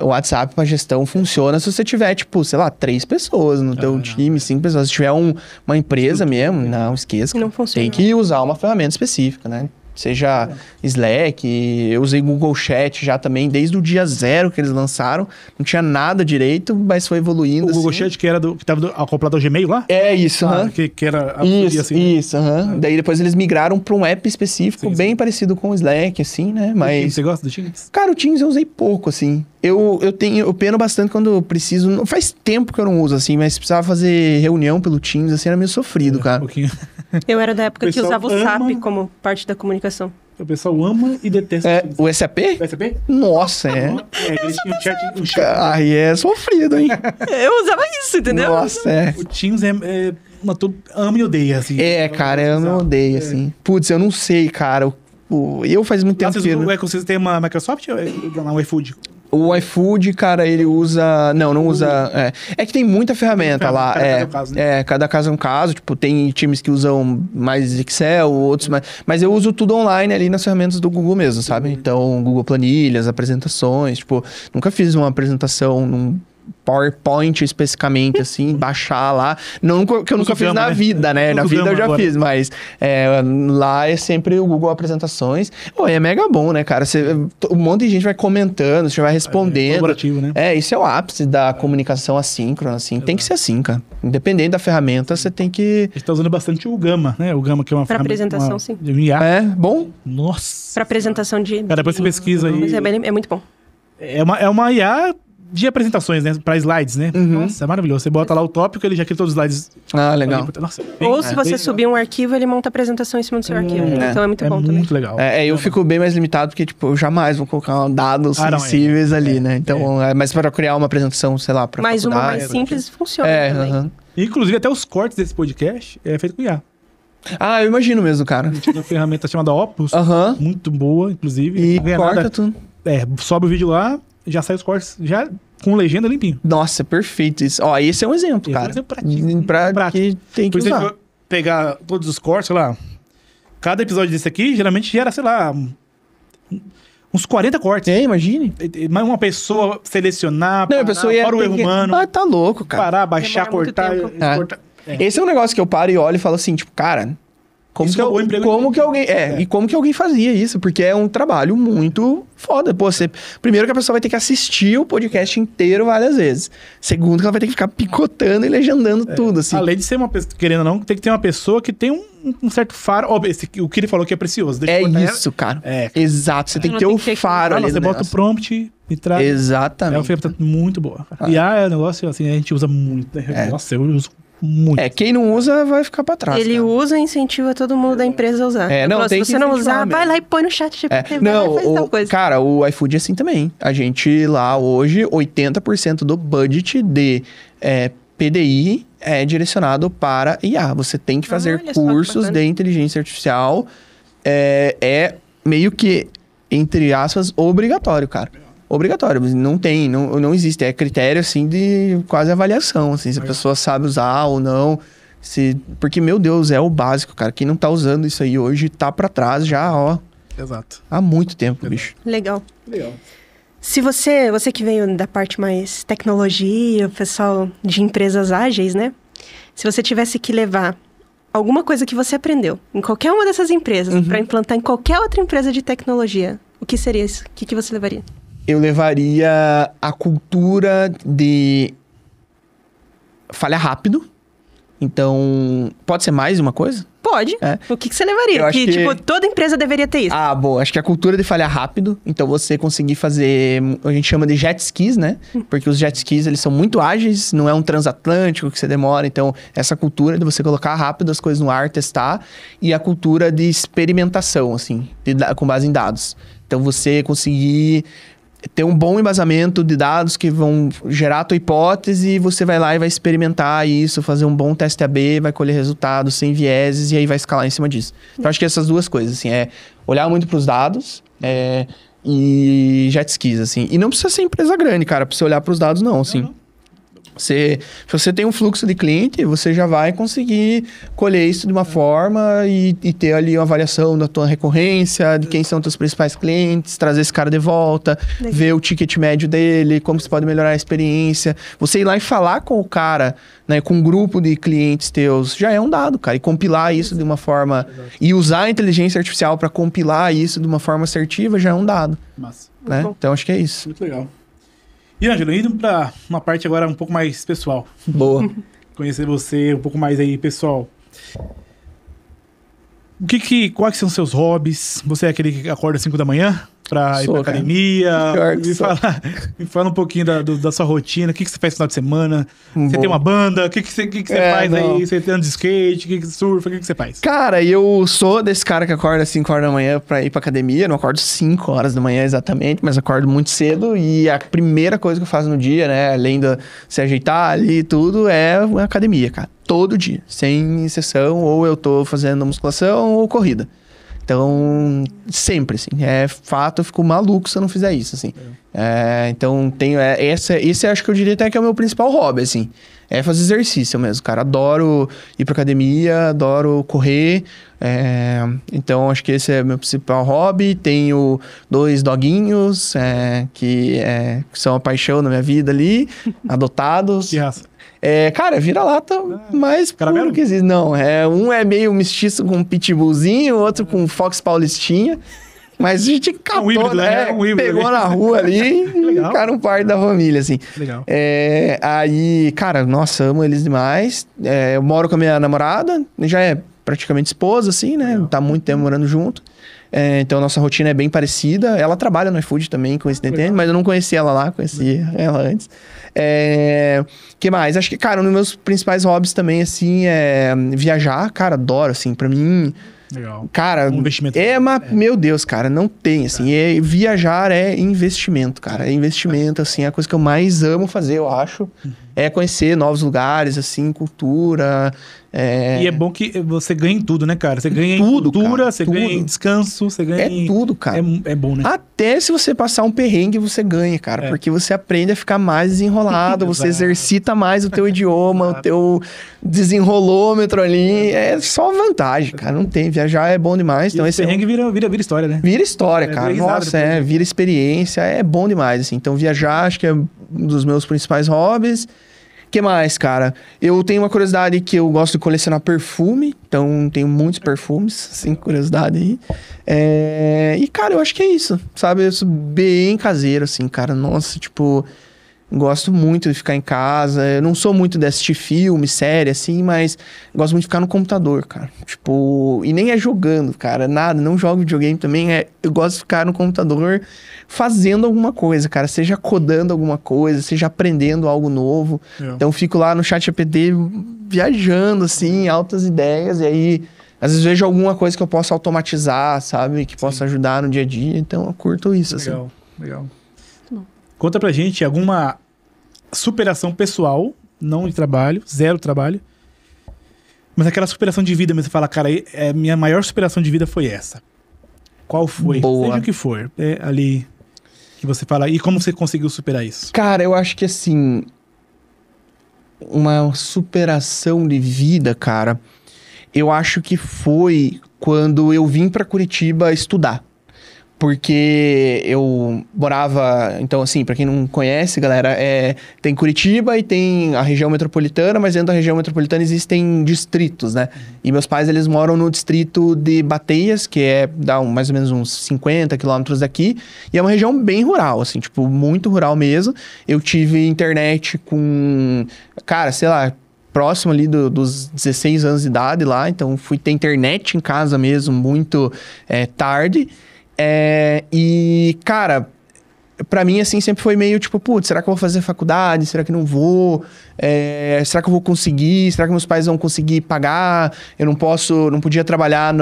o WhatsApp pra gestão funciona se você tiver, tipo, sei lá, 3 pessoas no teu time, 5 pessoas. Se tiver uma empresa mesmo, não esqueça. Não funciona. Tem que usar uma ferramenta específica, né? Seja Slack, eu usei Google Chat já também, desde o dia 0 que eles lançaram. Não tinha nada direito, mas foi evoluindo. O Google Chat que tava acoplado ao Gmail lá? É isso, que era... Isso. Daí depois eles migraram para um app específico, bem parecido com o Slack, assim, né? Mas... Você gosta do Teams? Cara, o Teams eu usei pouco, assim. Eu peno bastante quando eu preciso... Não faz tempo que eu não uso, assim, mas se precisava fazer reunião pelo Teams, assim, era meio sofrido, cara. Um pouquinho. Eu era da época que usava o SAP como parte da comunicação. O pessoal ama e detesta. O SAP? O SAP? Nossa, eles tinham um chat. Aí é sofrido, hein? Eu usava isso, entendeu? Nossa, O Teams ama e odeia, assim. Cara, ama e odeia, assim. Putz, eu não sei, cara. Eu faz muito tempo que... O ecossistema Microsoft ou o iFood? O iFood, cara, ele usa... Não usa... É que tem muita ferramenta lá. Cada caso é um caso. Tipo, tem times que usam mais Excel, outros mais... Mas eu uso tudo online ali nas ferramentas do Google mesmo, sabe? Então, Google Planilhas, apresentações. Tipo, nunca fiz uma apresentação PowerPoint especificamente, assim, baixar lá. Não que eu nunca fiz na vida, né? Na vida eu já fiz, mas lá é sempre o Google Apresentações. Pô, é mega bom, né, cara? Um monte de gente vai comentando, você vai respondendo. Colaborativo, né? Isso é o ápice da comunicação assíncrona, assim. Tem que ser assim, cara. Independente da ferramenta, você tem que... A gente tá usando bastante o Gamma, né? O Gamma que é uma Pra ferramenta... apresentação, sim. De IA. É, bom. Nossa. Pra apresentação de... Cara, depois você pesquisa aí. Mas é muito bom. É uma IA de apresentações, né? Pra slides, né? Uhum. Nossa, é maravilhoso. Você bota lá o tópico, ele já cria todos os slides. Ah, legal. Nossa, Ou se você subir um arquivo, ele monta a apresentação em cima do seu arquivo. Então é muito bom também. muito legal. Eu fico bem mais limitado, porque, tipo, eu jamais vou colocar dados sensíveis ali, né? Então, mas para criar uma apresentação, sei lá, pra Mas uma faculdade, mais simples funciona também. aham. Inclusive, até os cortes desse podcast é feito com IA. Ah, eu imagino mesmo, cara. A gente tem uma ferramenta chamada Opus, Aham. muito boa, inclusive. E Não ganha corta nada. tudo. Sobe o vídeo lá, já sai os cortes, já com legenda limpinho. Nossa, perfeito isso. Ó, esse é um exemplo, Esse é um cara. exemplo prático. Pra que tem que Por exemplo, usar. pegar todos os cortes, sei lá, cada episódio desse aqui, geralmente gera, sei lá, uns 40 cortes. Imagine. Mas uma pessoa selecionar, Não, a pessoa ia... para o erro humano, Ah, tá louco, cara. parar, baixar, Demora muito cortar, tempo. exportar. Esse é um negócio que eu paro e olho e falo assim, tipo, cara... Como Isso que, é um bom emprego como de- que alguém... E como que alguém fazia isso? Porque é um trabalho muito foda. Pô, primeiro que a pessoa vai ter que assistir o podcast inteiro várias vezes. Segundo que ela vai ter que ficar picotando e legendando tudo, assim. Além de ser uma pessoa, querendo ou não, tem que ter uma pessoa que tem um certo faro. Ó, o que ele falou que é precioso. Deixa É eu botar isso, cara. É. Exato. Você tem que Não ter tem o que ter faro ali Você do bota o negócio. prompt e traz. É uma Exatamente. ferramenta muito boa. E é um negócio assim, a gente usa muito. Né? Nossa, eu uso muito. Quem não usa vai ficar pra trás. Ele cara. usa e incentiva todo mundo da empresa a usar. Não, Ele tem se que você não incentivar usar, mesmo. vai lá e põe no chat GPT, vai lá e faz tal coisa. Cara, o iFood é assim também. A gente lá hoje, 80% do budget de PDI é direcionado para IA. Você tem que fazer olha só que cursos bacana. de inteligência artificial. É meio que, entre aspas, obrigatório, cara. Obrigatório, mas não existe. É critério, assim, de quase avaliação, assim, se a pessoa sabe usar ou não. Porque, meu Deus, é o básico, cara. Quem não tá usando isso aí hoje tá pra trás já, ó, Exato. há muito tempo, bicho. Legal. Legal. Se você que veio da parte mais tecnologia, o pessoal de empresas ágeis, né? Se você tivesse que levar alguma coisa que você aprendeu em qualquer uma dessas empresas para implantar em qualquer outra empresa de tecnologia, o que seria isso? O que você levaria? Eu levaria a cultura de falhar rápido. Então, pode ser mais uma coisa? Pode. O que você levaria? Eu acho que- tipo, toda empresa deveria ter isso. Ah, boa. Acho que a cultura de falhar rápido. Então, você conseguir fazer... A gente chama de jet skis, né? Porque os jet skis, eles são muito ágeis. Não é um transatlântico que você demora. Então, essa cultura de você colocar rápido as coisas no ar, testar. E a cultura de experimentação, assim, com base em dados. Então, você conseguir ter um bom embasamento de dados que vão gerar a tua hipótese e você vai lá e vai experimentar isso, fazer um bom teste AB, vai colher resultados sem vieses e aí vai escalar em cima disso. Então, acho que essas duas coisas, assim, olhar muito para os dados e jet skis, assim. E não precisa ser empresa grande, cara, pra você olhar para os dados, não, assim. Se você tem um fluxo de cliente, você já vai conseguir colher isso de uma forma e ter ali uma avaliação da tua recorrência, de quem são teus principais clientes, trazer esse cara de volta, Legal. ver o ticket médio dele, como você pode melhorar a experiência. Você ir lá e falar com o cara, né, com um grupo de clientes teus, já é um dado, cara. E compilar isso de uma forma... E usar a inteligência artificial para compilar isso de uma forma assertiva já é um dado, Massa. né? bom. Então, acho que é isso. Muito legal. E, Ângelo, indo pra uma parte agora um pouco mais pessoal. Boa. Conhecer você um pouco mais aí, pessoal. Quais são os seus hobbies? Você é aquele que acorda às 5 da manhã pra ir Sou, pra cara. academia? Pior que sou. Me fala um pouquinho da sua rotina. O que você faz no final de semana? Você Boa. tem uma banda? O que você faz não. aí? Você anda de skate? O que surfa? O que você faz? Cara, eu sou desse cara que acorda às 5 horas da manhã pra ir pra academia. Não acordo 5 horas da manhã exatamente, mas acordo muito cedo. E a primeira coisa que eu faço no dia, né, além de se ajeitar ali e tudo, é a academia, cara. Todo dia, sem exceção. Ou eu tô fazendo musculação ou corrida. Então, sempre, assim. É fato, eu fico maluco se eu não fizer isso, assim. Então, esse acho que eu diria até que é o meu principal hobby, assim. É fazer exercício mesmo, cara. Adoro ir pra academia, adoro correr. Então, acho que esse é meu principal hobby. Tenho 2 doguinhos, que são a paixão da minha vida ali, adotados. Que raça? Cara, vira-lata mais puro que existe. Não, um é meio mestiço com um pitbullzinho, o outro com Fox Paulistinha. Mas a gente catou, híbrido, né? Pegou na rua ali e ficaram parte da família, assim. Legal. Aí, cara, nossa, amo eles demais. Eu moro com a minha namorada, já é praticamente esposa, assim, né? Legal. Tá muito tempo morando junto. Então, nossa rotina é bem parecida. Ela trabalha no iFood também, coincidentemente, mas eu não conhecia ela lá, conheci ela antes. Que mais? Acho que, cara, um dos meus principais hobbies também, assim, é viajar. Cara, adoro, assim, pra mim... Legal. Cara, investimento. Meu Deus, cara, não tem, assim, viajar é investimento, cara, é investimento, assim, é a coisa que eu mais amo fazer, eu acho, é conhecer novos lugares, assim, cultura, E é bom que você ganha em tudo, né, cara? Você ganha tudo, em cultura, cara, você tudo. ganha em descanso, você ganha em... tudo, cara. É bom, né? Até se você passar um perrengue, você ganha, cara, porque você aprende a ficar mais desenrolado, você exercita mais o teu idioma, o teu desenrolômetro ali, é só vantagem, cara, não tem, viajar é bom demais. Então esse perrengue vira história, né? Vira história, cara, nossa, vira experiência, é bom demais, assim. Então viajar acho que é um dos meus principais hobbies. Que mais, cara? Eu tenho uma curiosidade que eu gosto de colecionar perfume. Então, tenho muitos perfumes, assim, curiosidade aí. E, cara, eu acho que é isso, sabe? Eu sou bem caseiro, assim, cara. Nossa, tipo... Gosto muito de ficar em casa. Eu não sou muito de assistir filme, série, assim, mas gosto muito de ficar no computador, cara. Tipo, e nem é jogando, cara, nada. Não jogo videogame também. Eu gosto de ficar no computador fazendo alguma coisa, cara. Seja codando alguma coisa, seja aprendendo algo novo. Então, fico lá no ChatGPT viajando, assim, altas ideias. E aí, às vezes vejo alguma coisa que eu possa automatizar, sabe? Que possa ajudar no dia a dia. Então, eu curto isso, assim. Legal. Conta pra gente alguma superação pessoal, não de trabalho, zero trabalho, mas aquela superação de vida mesmo. Você fala, cara, minha maior superação de vida foi essa. Qual foi? Boa. Seja o que for. Ali que você fala. E como você conseguiu superar isso? Cara, eu acho que assim... Uma superação de vida, cara... Eu acho que foi quando eu vim pra Curitiba estudar. Porque eu morava... Então, assim, pra quem não conhece, galera, tem Curitiba e tem a região metropolitana, mas dentro da região metropolitana existem distritos, né? E meus pais, eles moram no distrito de Bateias, que dá mais ou menos uns 50 quilômetros daqui. E é uma região bem rural, assim, tipo, muito rural mesmo. Eu tive internet com... Cara, sei lá... próximo ali dos 16 anos de idade lá, então fui ter internet em casa mesmo muito tarde. E, cara, pra mim, assim, sempre foi meio tipo, putz, será que eu vou fazer faculdade? Será que não vou? Será que eu vou conseguir? Será que meus pais vão conseguir pagar? Eu não podia trabalhar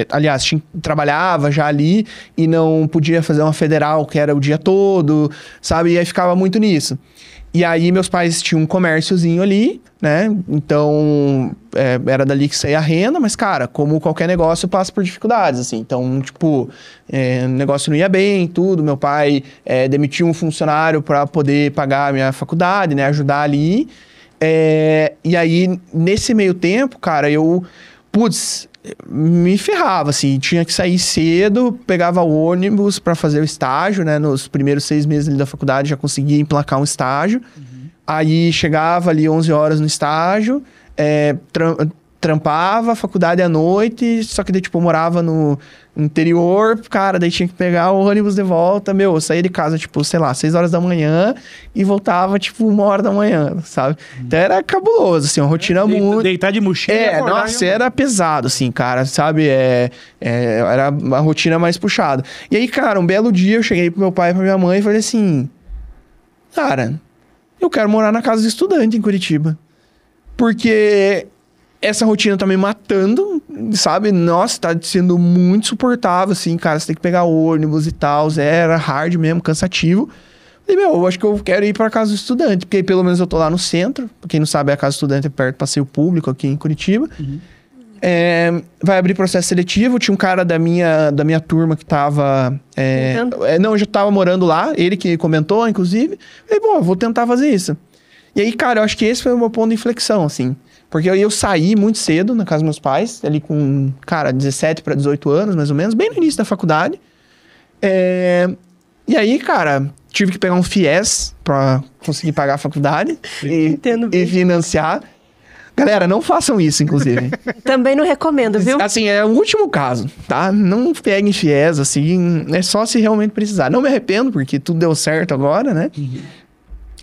aliás, trabalhava já ali e não podia fazer uma federal que era o dia todo, sabe? E aí ficava muito nisso. E aí, meus pais tinham um comérciozinho ali, né? Então, era dali que saía a renda. Mas, cara, como qualquer negócio, passa por dificuldades, assim. Então, tipo, o negócio não ia bem, tudo. Meu pai demitiu um funcionário para poder pagar a minha faculdade, né? Ajudar ali. E aí, nesse meio tempo, cara, eu... Putz, me ferrava, assim. Tinha que sair cedo, pegava o ônibus para fazer o estágio, né? Nos primeiros 6 meses ali da faculdade, já conseguia emplacar um estágio. Aí, chegava ali 11 horas no estágio, trampava, faculdade à noite, só que daí, tipo, eu morava no interior, cara, daí tinha que pegar o ônibus de volta, eu saía de casa, tipo, sei lá, 6 horas da manhã e voltava, tipo, 1 hora da manhã, sabe? Então era cabuloso, assim, uma rotina muito... Deitar de mochila. Nossa, era pesado, assim, cara, sabe? Era uma rotina mais puxada. E aí, cara, um belo dia eu cheguei pro meu pai e pra minha mãe e falei assim, cara, eu quero morar na casa do estudante em Curitiba. Porque... essa rotina tá me matando, sabe? Nossa, tá sendo muito insuportável, assim, cara. Você tem que pegar ônibus e tal. Era hard mesmo, cansativo. E, eu acho que eu quero ir pra casa do estudante. Porque aí, pelo menos, eu tô lá no centro. Pra quem não sabe, a casa do estudante é perto do passeio público aqui em Curitiba. vai abrir processo seletivo. Tinha um cara da minha turma que tava... não, eu já tava morando lá. Ele que comentou, inclusive. Falei, pô, vou tentar fazer isso. E aí, cara, eu acho que esse foi o meu ponto de inflexão, assim. Porque eu saí muito cedo na casa dos meus pais. Ali com, cara, 17 para 18 anos, mais ou menos. Bem no início da faculdade. E aí, cara, tive que pegar um FIES pra conseguir pagar a faculdade e financiar. Galera, não façam isso, inclusive. Também não recomendo, viu? Assim, é o último caso, tá? Não peguem FIES, assim, é só se realmente precisar. Não me arrependo, porque tudo deu certo agora, né?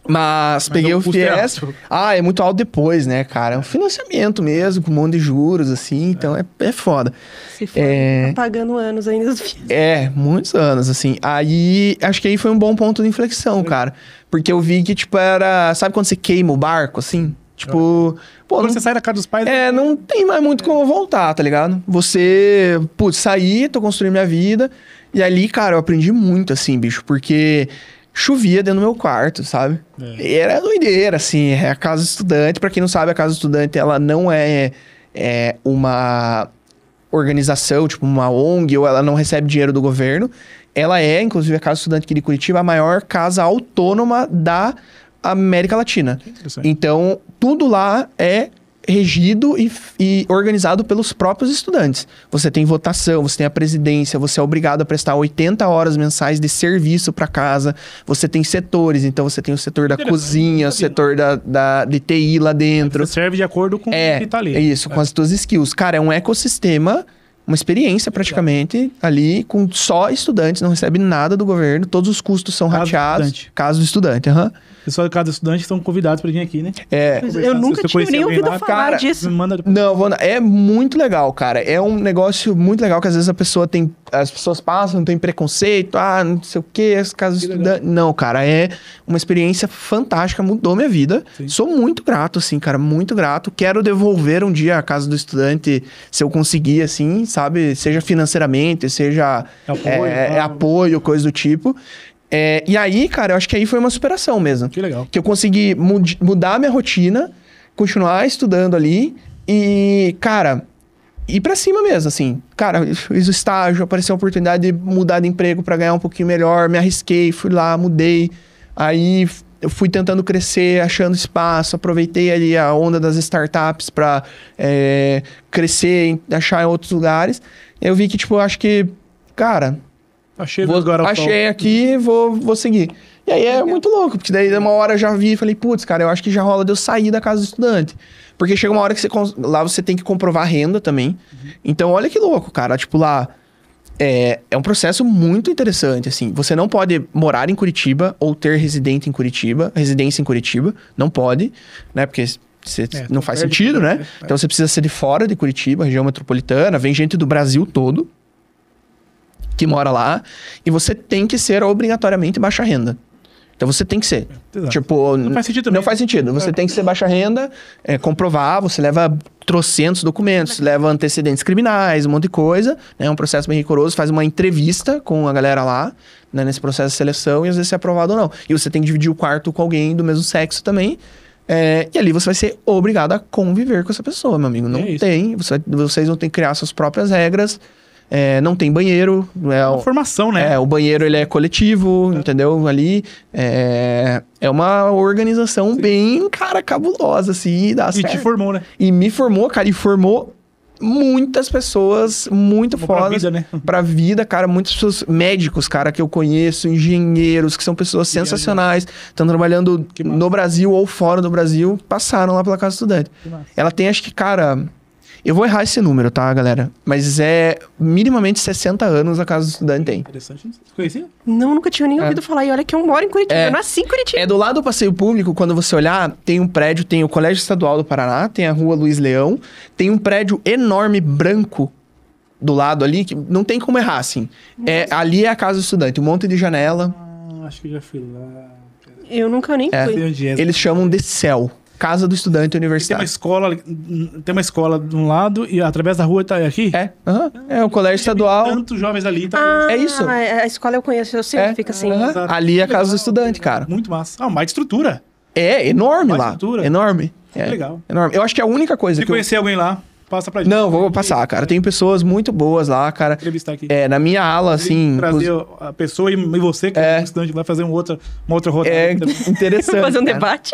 Mas peguei o FIES. É muito alto depois, né, cara? É um financiamento mesmo, com um monte de juros, assim, então é foda. Se for, tá pagando anos ainda os FIES. Muitos anos, assim. Aí, acho que aí foi um bom ponto de inflexão, cara. Porque eu vi que, tipo, era... Sabe quando você queima o barco, assim? Tipo... Pô, quando você sai da casa dos pais... não tem mais muito como voltar, tá ligado? Você... Putz, saí, tô construindo minha vida. E ali, cara, eu aprendi muito, assim, bicho. Porque... chovia dentro do meu quarto, sabe? E era doideira, assim. É a casa do estudante. Pra quem não sabe, a casa do estudante, ela não é uma organização, tipo uma ONG, ou ela não recebe dinheiro do governo. Ela é, inclusive, a Casa do Estudante aqui de Curitiba, a maior casa autônoma da América Latina. Então, tudo lá é regido e organizado pelos próprios estudantes. Você tem votação, você tem a presidência, você é obrigado a prestar 80 horas mensais de serviço para casa, você tem setores, então você tem o setor da cozinha, o setor de TI lá dentro. Você serve de acordo com o que tá ali. É isso, com as tuas skills. Cara, é um ecossistema, uma experiência praticamente ali, com só estudantes, não recebe nada do governo, todos os custos são rateados. Caso do estudante, Pessoal de cada estudante estão convidados para vir aqui, né? Eu nunca tinha nem ouvido falar disso. É muito legal, cara. É um negócio muito legal que às vezes as pessoas passam, tem preconceito, não sei o que, as casas de estudante. Não, cara, é uma experiência fantástica, mudou minha vida. Sim. Sou muito grato, assim, cara, muito grato. Quero devolver um dia a casa do estudante, se eu conseguir, assim, sabe? Seja financeiramente, seja apoio, coisa do tipo. E aí, cara, eu acho que aí foi uma superação mesmo. Que legal. Que eu consegui mudar a minha rotina, continuar estudando ali e, cara, ir pra cima mesmo, assim. Cara, eu fiz o estágio, apareceu a oportunidade de mudar de emprego pra ganhar um pouquinho melhor, me arrisquei, fui lá, mudei. Aí eu fui tentando crescer, achando espaço, aproveitei ali a onda das startups pra crescer, achar em outros lugares. Eu vi que, tipo, eu acho que, cara... Achei aqui, vou seguir. E aí é muito louco, porque daí uma hora eu já vi e falei, putz, cara, eu acho que já rola de eu sair da casa do estudante. Porque chega uma hora que lá você tem que comprovar renda também. Então, olha que louco, cara. Tipo, lá é um processo muito interessante, assim. Você não pode morar em Curitiba ou ter residência em Curitiba. Não pode, né? Porque não faz sentido, né? Então, você precisa ser de fora de Curitiba, região metropolitana. Vem gente do Brasil todo que mora lá, e você tem que ser obrigatoriamente baixa renda. Então você tem que ser. Tipo, não faz sentido também. Não faz sentido. Você tem que ser baixa renda, comprovar, você leva trocentos documentos, leva antecedentes criminais, um monte de coisa, né? É um processo bem rigoroso, faz uma entrevista com a galera lá, né? Nesse processo de seleção, e às vezes você é aprovado ou não. E você tem que dividir o quarto com alguém do mesmo sexo também. E ali você vai ser obrigado a conviver com essa pessoa, meu amigo. Não tem. Vocês vão ter que criar suas próprias regras. Não tem banheiro. É uma formação, né? O banheiro ele é coletivo, entendeu? Ali é uma organização bem, cara, cabulosa, assim. Dá certo. E te formou, né? E me formou, cara, e formou muitas pessoas muito fodas. Pra vida, né? Pra vida, cara. Muitas pessoas, médicos, cara, que eu conheço, engenheiros, que são pessoas sensacionais, estão trabalhando no Brasil ou fora do Brasil, passaram lá pela Casa Estudante. Ela tem, acho que, cara... Eu vou errar esse número, tá, galera? Mas minimamente 60 anos a Casa do Estudante tem. Interessante. Você conhecia? Não, nunca tinha nem ouvido falar. E olha que eu moro em Curitiba. Eu nasci em Curitiba. Do lado do passeio público, quando você olhar, tem um prédio, tem o Colégio Estadual do Paraná, tem a Rua Luiz Leão, tem um prédio enorme, branco, do lado ali, que não tem como errar, assim. Ali é a Casa do Estudante, um monte de janela. Acho que já fui lá. Eu nunca nem fui. Eles chamam de CEL. Casa do Estudante Universitário. Tem uma escola de um lado e através da rua tá aqui? É o colégio estadual. Tantos jovens ali. É isso. A escola eu conheço, eu sei que fica assim. Ali é a Casa do Estudante, cara. Muito massa. Mais estrutura. É enorme lá. Estrutura. Enorme. Legal. Enorme. Eu acho que a única coisa conhecer alguém lá. Passa pra gente. Não, vou passar, cara. Tem pessoas muito boas lá, cara. Entrevistar aqui. Na minha ala, assim... Trazer a pessoa e você, que é um estudante, vai fazer uma outra rodada. É interessante. Fazer um cara. debate.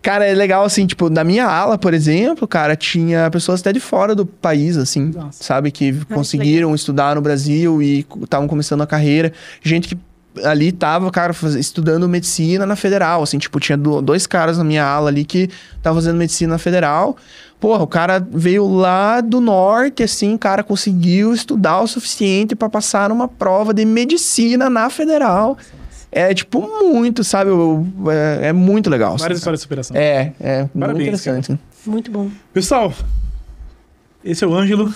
Cara, é legal, assim, tipo, na minha ala, por exemplo, cara, tinha pessoas até de fora do país, assim, Nossa. sabe? Que conseguiram estudar no Brasil e estavam começando a carreira. Gente que ali tava, cara, estudando medicina na Federal, assim, tipo, tinha 2 caras na minha ala ali que estavam fazendo medicina na Federal. Porra, o cara veio lá do norte, assim, cara, conseguiu estudar o suficiente pra passar numa prova de medicina na Federal. É, tipo, muito, sabe? É muito legal. Várias assim, histórias de superação. Muito interessante. Cara. Muito bom. Pessoal, esse é o Ângelo.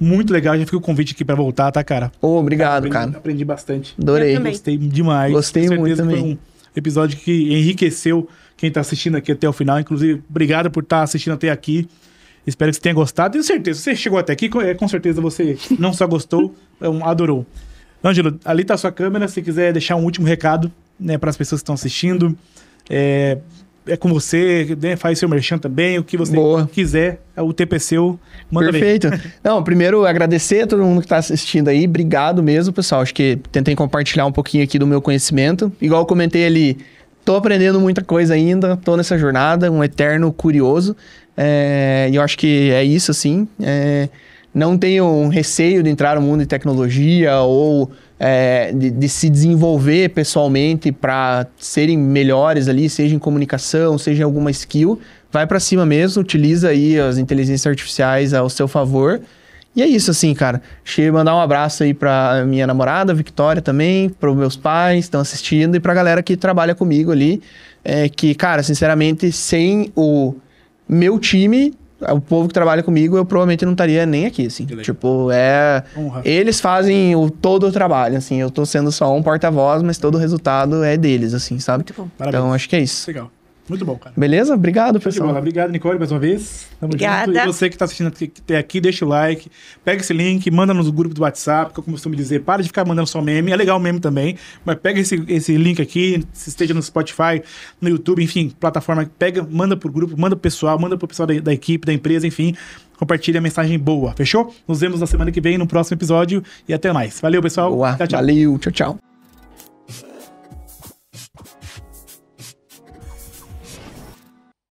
Muito legal, já fica o convite aqui pra voltar, tá, cara? Obrigado, cara. Aprendi bastante. Adorei. Eu também. Gostei demais. Gostei Com certeza muito também. Foi um episódio que enriqueceu quem tá assistindo aqui até o final. Inclusive, obrigado por estar assistindo até aqui. Espero que você tenha gostado. Tenho certeza, se você chegou até aqui, com certeza você não só gostou, adorou. Ângelo, ali tá a sua câmera. Se quiser deixar um último recado, né, para as pessoas que estão assistindo. É com você, né, faz seu merchan também, o que você quiser. O tempo é seu. Manda Perfeito. Não, primeiro, agradecer a todo mundo que tá assistindo aí. Obrigado mesmo, pessoal. Acho que tentei compartilhar um pouquinho aqui do meu conhecimento. Igual eu comentei ali, tô aprendendo muita coisa ainda, tô nessa jornada, um eterno curioso. E eu acho que é isso, assim. Não tenho um receio de entrar no mundo de tecnologia ou de se desenvolver pessoalmente para serem melhores ali, seja em comunicação, seja em alguma skill. Vai para cima mesmo, utiliza aí as inteligências artificiais ao seu favor. E é isso, assim, cara. Deixa eu mandar um abraço aí pra minha namorada, Victoria, também, pros meus pais que estão assistindo e pra galera que trabalha comigo ali. Que, cara, sinceramente, sem o meu time, o povo que trabalha comigo, eu provavelmente não estaria nem aqui, assim. Tipo, eles fazem todo o trabalho, assim. Eu tô sendo só um porta-voz, mas todo o resultado é deles, assim, sabe? Muito bom. Parabéns. Então, acho que é isso. Legal. Muito bom, cara. Beleza? Obrigado, pessoal. Obrigado, Nicole, mais uma vez. Tamo Obrigada. junto. E você que tá assistindo até aqui, deixa o like, pega esse link, manda nos grupos do WhatsApp, que eu costumo dizer, para de ficar mandando só meme. É legal o meme também, mas pega esse link aqui, se esteja no Spotify, no YouTube, enfim, plataforma, pega, manda pro grupo, manda pro pessoal da equipe, da empresa, enfim, compartilha a mensagem boa, fechou? Nos vemos na semana que vem, no próximo episódio, e até mais. Valeu, pessoal. Boa. Tchau, tchau. Valeu. Tchau, tchau.